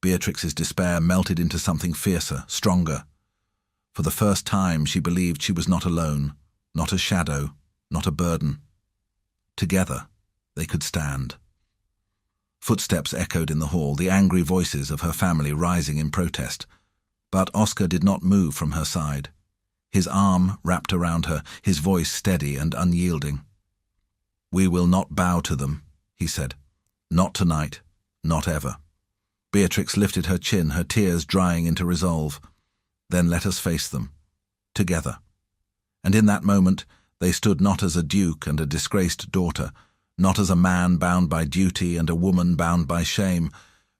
Beatrix's despair melted into something fiercer, stronger. For the first time she believed she was not alone, not a shadow, not a burden. Together they could stand. Footsteps echoed in the hall, the angry voices of her family rising in protest. But Oscar did not move from her side. His arm wrapped around her, his voice steady and unyielding. "We will not bow to them," he said. "Not tonight, not ever." Beatrix lifted her chin, her tears drying into resolve. "Then let us face them, together." And in that moment they stood not as a duke and a disgraced daughter, not as a man bound by duty and a woman bound by shame,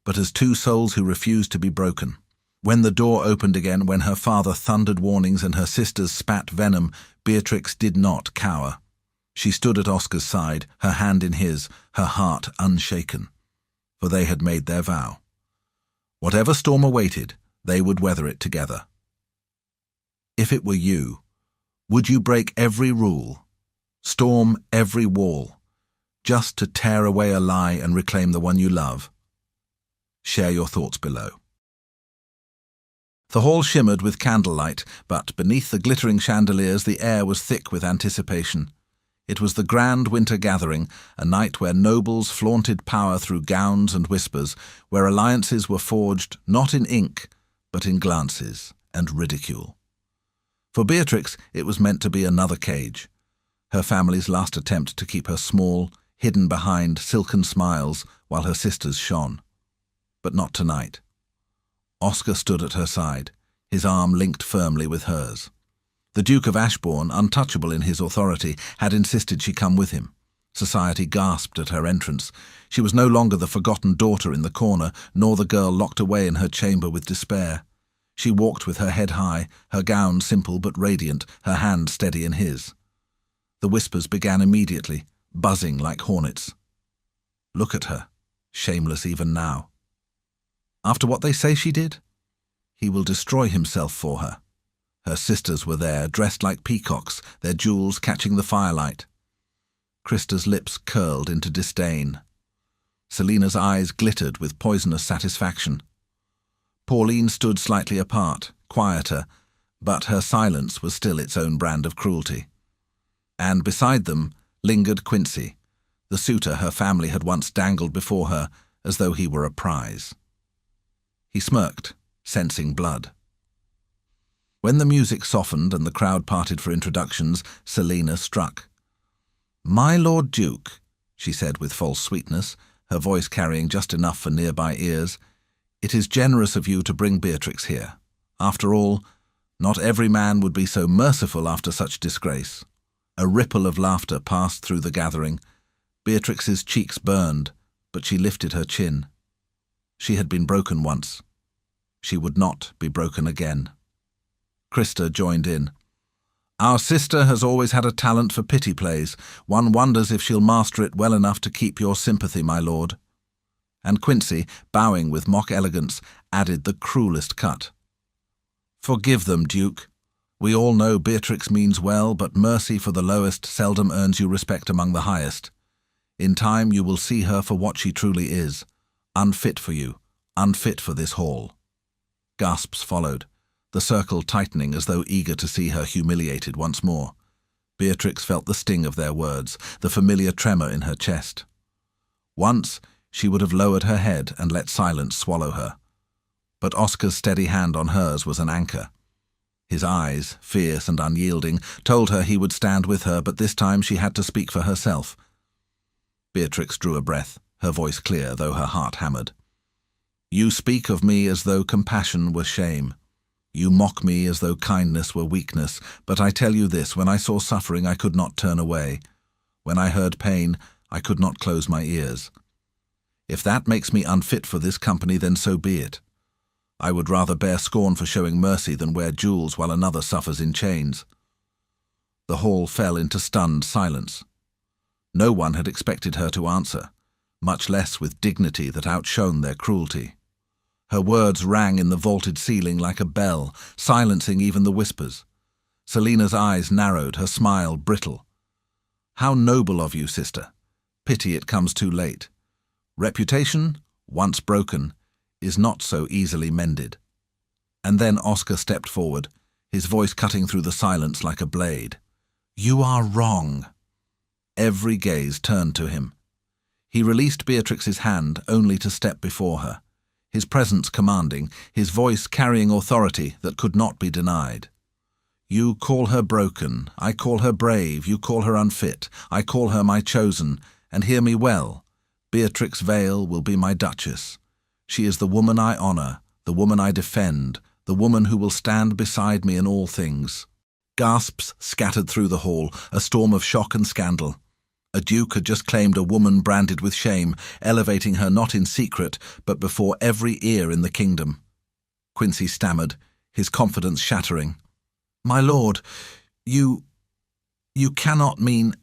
but as two souls who refused to be broken. When the door opened again, when her father thundered warnings and her sisters spat venom, Beatrix did not cower. She stood at Oscar's side, her hand in his, her heart unshaken. For they had made their vow. Whatever storm awaited, they would weather it together. If it were you, would you break every rule, storm every wall, just to tear away a lie and reclaim the one you love? Share your thoughts below. The hall shimmered with candlelight, but beneath the glittering chandeliers the air was thick with anticipation. It was the grand winter gathering, a night where nobles flaunted power through gowns and whispers, where alliances were forged not in ink, but in glances and ridicule. For Beatrix it was meant to be another cage, her family's last attempt to keep her small, hidden behind silken smiles while her sisters shone. But not tonight. Oscar stood at her side, his arm linked firmly with hers. The Duke of Ashbourne, untouchable in his authority, had insisted she come with him. Society gasped at her entrance. She was no longer the forgotten daughter in the corner, nor the girl locked away in her chamber with despair. She walked with her head high, her gown simple but radiant, her hand steady in his. The whispers began immediately, buzzing like hornets. Look at her, shameless even now. After what they say she did? He will destroy himself for her. Her sisters were there, dressed like peacocks, their jewels catching the firelight. Krista's lips curled into disdain. Selina's eyes glittered with poisonous satisfaction. Pauline stood slightly apart, quieter, but her silence was still its own brand of cruelty. And beside them lingered Quincy, the suitor her family had once dangled before her as though he were a prize. He smirked, sensing blood. When the music softened and the crowd parted for introductions, Selina struck. "My Lord Duke," she said with false sweetness, her voice carrying just enough for nearby ears, "it is generous of you to bring Beatrix here. After all, not every man would be so merciful after such disgrace." A ripple of laughter passed through the gathering. Beatrix's cheeks burned, but she lifted her chin. She had been broken once. She would not be broken again. Krista joined in. "Our sister has always had a talent for pity plays. One wonders if she'll master it well enough to keep your sympathy, my lord." And Quincy, bowing with mock elegance, added the cruelest cut. "Forgive them, Duke. We all know Beatrix means well, but mercy for the lowest seldom earns you respect among the highest. In time you will see her for what she truly is, unfit for you, unfit for this hall." Gasps followed, the circle tightening as though eager to see her humiliated once more. Beatrix felt the sting of their words, the familiar tremor in her chest. Once she would have lowered her head and let silence swallow her. But Oscar's steady hand on hers was an anchor. His eyes, fierce and unyielding, told her he would stand with her, but this time she had to speak for herself. Beatrix drew a breath, her voice clear, though her heart hammered. "You speak of me as though compassion were shame. You mock me as though kindness were weakness, but I tell you this, when I saw suffering I could not turn away. When I heard pain, I could not close my ears. If that makes me unfit for this company, then so be it. I would rather bear scorn for showing mercy than wear jewels while another suffers in chains." The hall fell into stunned silence. No one had expected her to answer, much less with dignity that outshone their cruelty. Her words rang in the vaulted ceiling like a bell, silencing even the whispers. Selina's eyes narrowed, her smile brittle. "How noble of you, sister. Pity it comes too late. Reputation, once broken, is not so easily mended." And then Oscar stepped forward, his voice cutting through the silence like a blade. "You are wrong." Every gaze turned to him. He released Beatrix's hand only to step before her, his presence commanding, his voice carrying authority that could not be denied. "You call her broken, I call her brave, you call her unfit, I call her my chosen, and hear me well, Beatrix Vale will be my Duchess. She is the woman I honour, the woman I defend, the woman who will stand beside me in all things." Gasps scattered through the hall, a storm of shock and scandal. A duke had just claimed a woman branded with shame, elevating her not in secret, but before every ear in the kingdom. Quincy stammered, his confidence shattering. "My lord, you cannot mean—"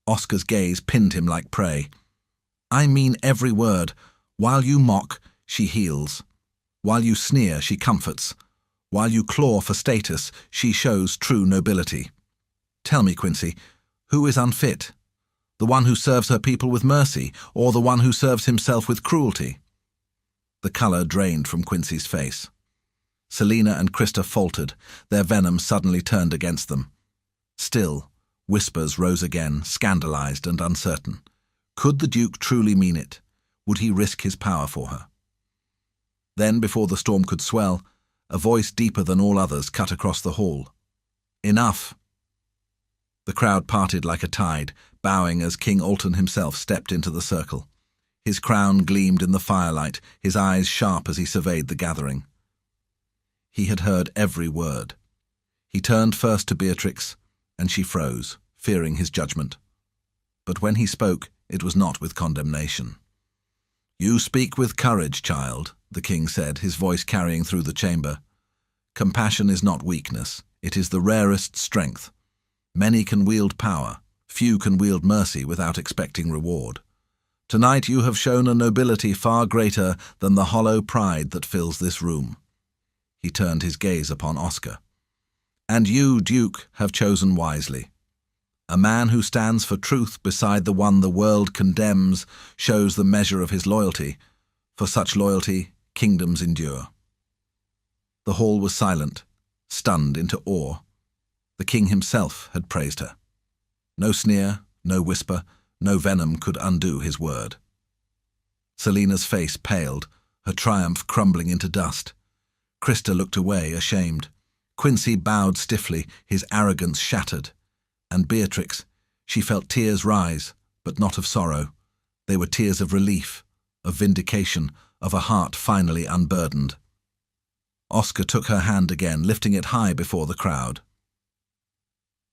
Oscar's gaze pinned him like prey. "I mean every word. While you mock, she heals. While you sneer, she comforts. While you claw for status, she shows true nobility. Tell me, Quincy, who is unfit? The one who serves her people with mercy, or the one who serves himself with cruelty?" The colour drained from Quincy's face. Selina and Krista faltered, their venom suddenly turned against them. Still, whispers rose again, scandalized and uncertain. Could the Duke truly mean it? Would he risk his power for her? Then, before the storm could swell, a voice deeper than all others cut across the hall. "Enough!" The crowd parted like a tide, bowing as King Alton himself stepped into the circle. His crown gleamed in the firelight, his eyes sharp as he surveyed the gathering. He had heard every word. He turned first to Beatrix, and she froze, fearing his judgment. But when he spoke, it was not with condemnation. "You speak with courage, child," the king said, his voice carrying through the chamber. "Compassion is not weakness, it is the rarest strength. Many can wield power, few can wield mercy without expecting reward. Tonight you have shown a nobility far greater than the hollow pride that fills this room." He turned his gaze upon Oscar. "And you, Duke, have chosen wisely. A man who stands for truth beside the one the world condemns shows the measure of his loyalty. For such loyalty, kingdoms endure." The hall was silent, stunned into awe. The king himself had praised her. No sneer, no whisper, no venom could undo his word. Selina's face paled, her triumph crumbling into dust. Krista looked away, ashamed. Quincy bowed stiffly, his arrogance shattered. And Beatrix, she felt tears rise, but not of sorrow. They were tears of relief, of vindication, of a heart finally unburdened. Oscar took her hand again, lifting it high before the crowd.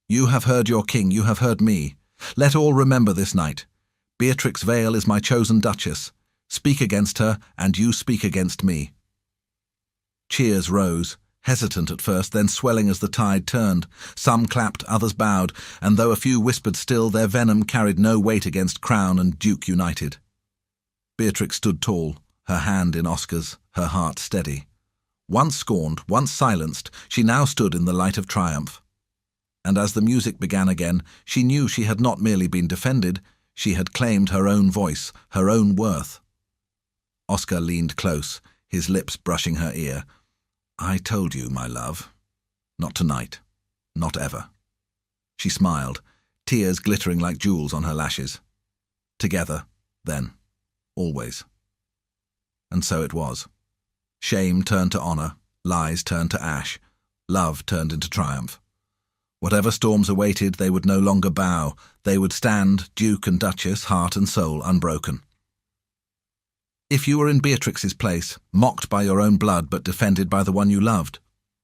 "You have heard your king, you have heard me. Let all remember this night. Beatrix Vale is my chosen Duchess. Speak against her, and you speak against me." Cheers rose, hesitant at first, then swelling as the tide turned. Some clapped, others bowed, and though a few whispered still, their venom carried no weight against crown and duke united. Beatrix stood tall, her hand in Oscar's, her heart steady. Once scorned, once silenced, she now stood in the light of triumph. And as the music began again, she knew she had not merely been defended, she had claimed her own voice, her own worth. Oscar leaned close, his lips brushing her ear. "I told you, my love. Not tonight. Not ever." She smiled, tears glittering like jewels on her lashes. Together, then, always. And so it was. Shame turned to honour, lies turned to ash, love turned into triumph. Whatever storms awaited, they would no longer bow. They would stand, Duke and Duchess, heart and soul unbroken. If you were in Beatrix's place, mocked by your own blood but defended by the one you loved,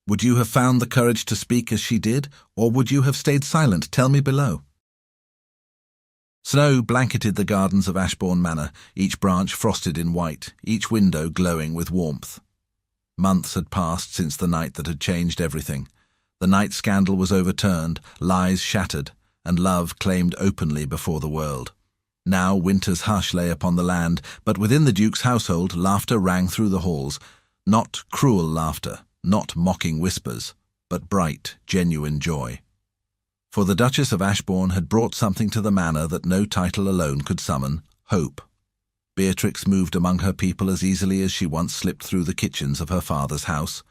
would you have found the courage to speak as she did, or would you have stayed silent? Tell me below. Snow blanketed the gardens of Ashbourne Manor, each branch frosted in white, each window glowing with warmth. Months had passed since the night that had changed everything. The night scandal was overturned, lies shattered, and love claimed openly before the world. Now winter's hush lay upon the land, but within the Duke's household laughter rang through the halls. Not cruel laughter, not mocking whispers, but bright, genuine joy. For the Duchess of Ashbourne had brought something to the manor that no title alone could summon: hope. Beatrix moved among her people as easily as she once slipped through the kitchens of her father's house,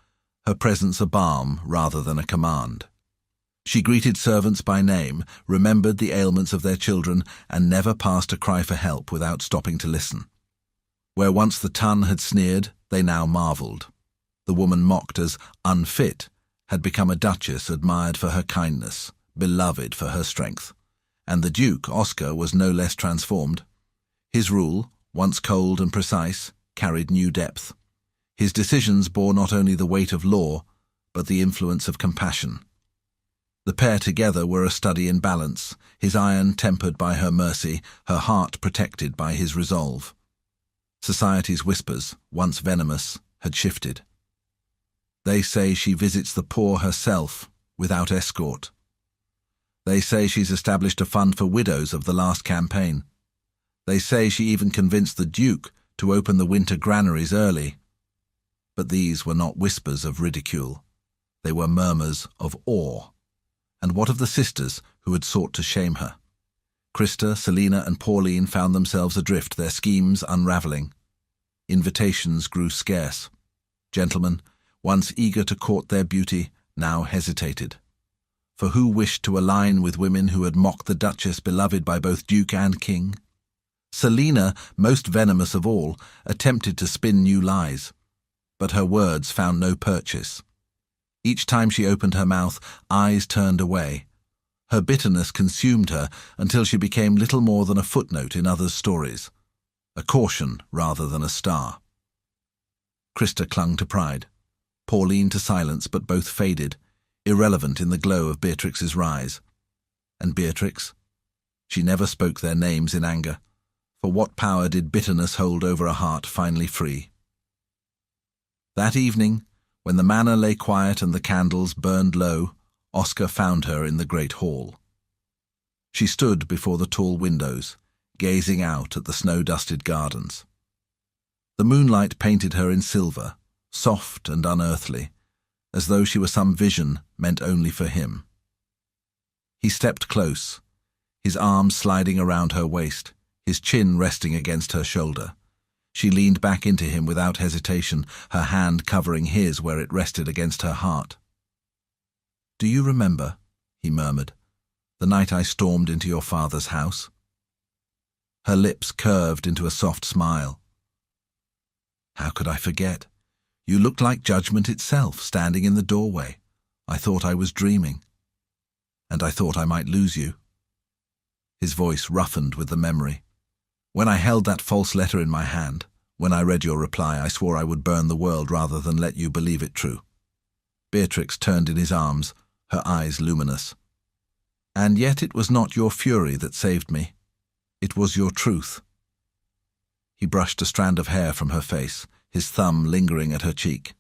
her presence a balm rather than a command. She greeted servants by name, remembered the ailments of their children, and never passed a cry for help without stopping to listen. Where once the tongue had sneered, they now marvelled. The woman mocked as unfit had become a duchess admired for her kindness, beloved for her strength. And the Duke, Oscar, was no less transformed. His rule, once cold and precise, carried new depth. His decisions bore not only the weight of law, but the influence of compassion. The pair together were a study in balance, his iron tempered by her mercy, her heart protected by his resolve. Society's whispers, once venomous, had shifted. They say she visits the poor herself, without escort. They say she's established a fund for widows of the last campaign. They say she even convinced the Duke to open the winter granaries early. But these were not whispers of ridicule. They were murmurs of awe. And what of the sisters who had sought to shame her? Christa, Selina, and Pauline found themselves adrift, their schemes unravelling. Invitations grew scarce. Gentlemen, once eager to court their beauty, now hesitated. For who wished to align with women who had mocked the Duchess beloved by both Duke and King? Selina, most venomous of all, attempted to spin new lies. But her words found no purchase. Each time she opened her mouth, eyes turned away. Her bitterness consumed her until she became little more than a footnote in others' stories, a caution rather than a star. Christa clung to pride, Pauline to silence, but both faded, irrelevant in the glow of Beatrix's rise. And Beatrix? She never spoke their names in anger, for what power did bitterness hold over a heart finally free? That evening, when the manor lay quiet and the candles burned low, Oscar found her in the great hall. She stood before the tall windows, gazing out at the snow-dusted gardens. The moonlight painted her in silver, soft and unearthly, as though she were some vision meant only for him. He stepped close, his arms sliding around her waist, his chin resting against her shoulder. She leaned back into him without hesitation, her hand covering his where it rested against her heart. "Do you remember," he murmured, "the night I stormed into your father's house?" Her lips curved into a soft smile. "How could I forget? You looked like judgment itself, standing in the doorway. I thought I was dreaming. And I thought I might lose you." His voice roughened with the memory. "When I held that false letter in my hand, when I read your reply, I swore I would burn the world rather than let you believe it true." Beatrix turned in his arms, her eyes luminous. "And yet it was not your fury that saved me. It was your truth." He brushed a strand of hair from her face, his thumb lingering at her cheek.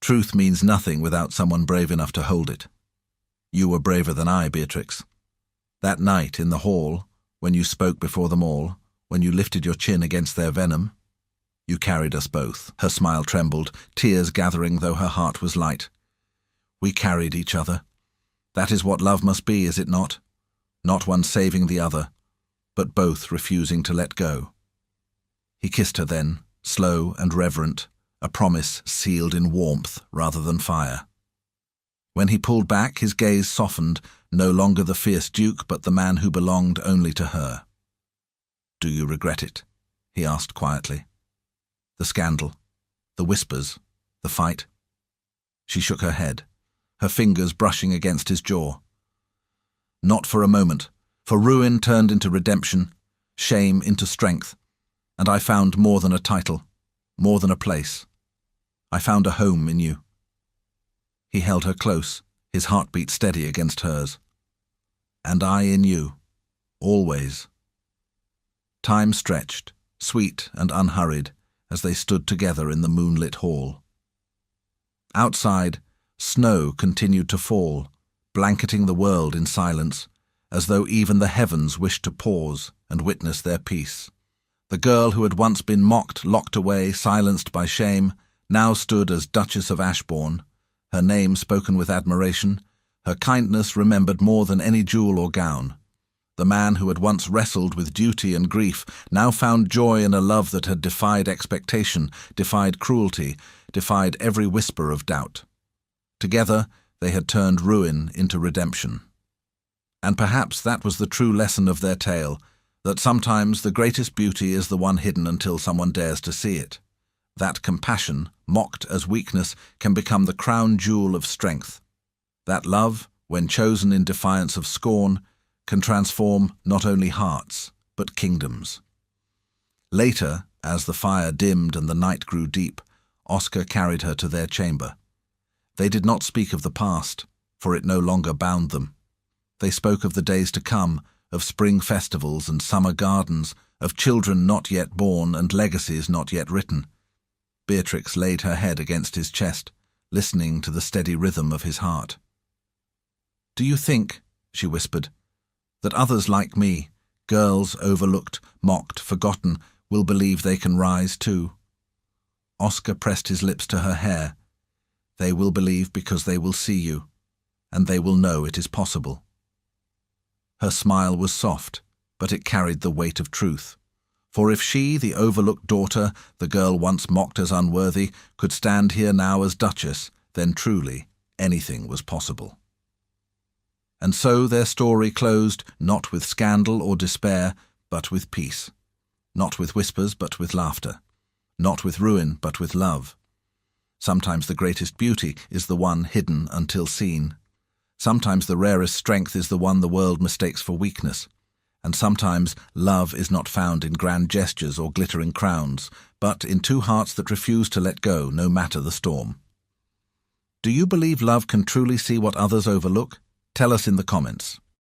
"Truth means nothing without someone brave enough to hold it. You were braver than I, Beatrix. That night in the hall, when you spoke before them all, when you lifted your chin against their venom, you carried us both." Her smile trembled, tears gathering though her heart was light. "We carried each other. That is what love must be, is it not? Not one saving the other, but both refusing to let go." He kissed her then, slow and reverent, a promise sealed in warmth rather than fire. When he pulled back, his gaze softened, no longer the fierce Duke, but the man who belonged only to her. "Do you regret it?" he asked quietly. "The scandal, the whispers, the fight?" She shook her head, her fingers brushing against his jaw. "Not for a moment, for ruin turned into redemption, shame into strength, and I found more than a title, more than a place. I found a home in you." He held her close, his heartbeat steady against hers. "And I in you, always." Time stretched, sweet and unhurried, as they stood together in the moonlit hall. Outside, snow continued to fall, blanketing the world in silence, as though even the heavens wished to pause and witness their peace. The girl who had once been mocked, locked away, silenced by shame, now stood as Duchess of Ashbourne, her name spoken with admiration, her kindness remembered more than any jewel or gown. The man who had once wrestled with duty and grief now found joy in a love that had defied expectation, defied cruelty, defied every whisper of doubt. Together, they had turned ruin into redemption. And perhaps that was the true lesson of their tale, that sometimes the greatest beauty is the one hidden until someone dares to see it. That compassion, mocked as weakness, can become the crown jewel of strength. That love, when chosen in defiance of scorn, can transform not only hearts, but kingdoms. Later, as the fire dimmed and the night grew deep, Oscar carried her to their chamber. They did not speak of the past, for it no longer bound them. They spoke of the days to come, of spring festivals and summer gardens, of children not yet born and legacies not yet written. Beatrix laid her head against his chest, listening to the steady rhythm of his heart. "Do you think," she whispered, "that others like me, girls overlooked, mocked, forgotten, will believe they can rise too?" Oscar pressed his lips to her hair. "They will believe because they will see you, and they will know it is possible." Her smile was soft, but it carried the weight of truth. For if she, the overlooked daughter, the girl once mocked as unworthy, could stand here now as Duchess, then truly anything was possible. And so their story closed, not with scandal or despair, but with peace. Not with whispers, but with laughter. Not with ruin, but with love. Sometimes the greatest beauty is the one hidden until seen. Sometimes the rarest strength is the one the world mistakes for weakness. And sometimes love is not found in grand gestures or glittering crowns, but in two hearts that refuse to let go, no matter the storm. Do you believe love can truly see what others overlook? Tell us in the comments.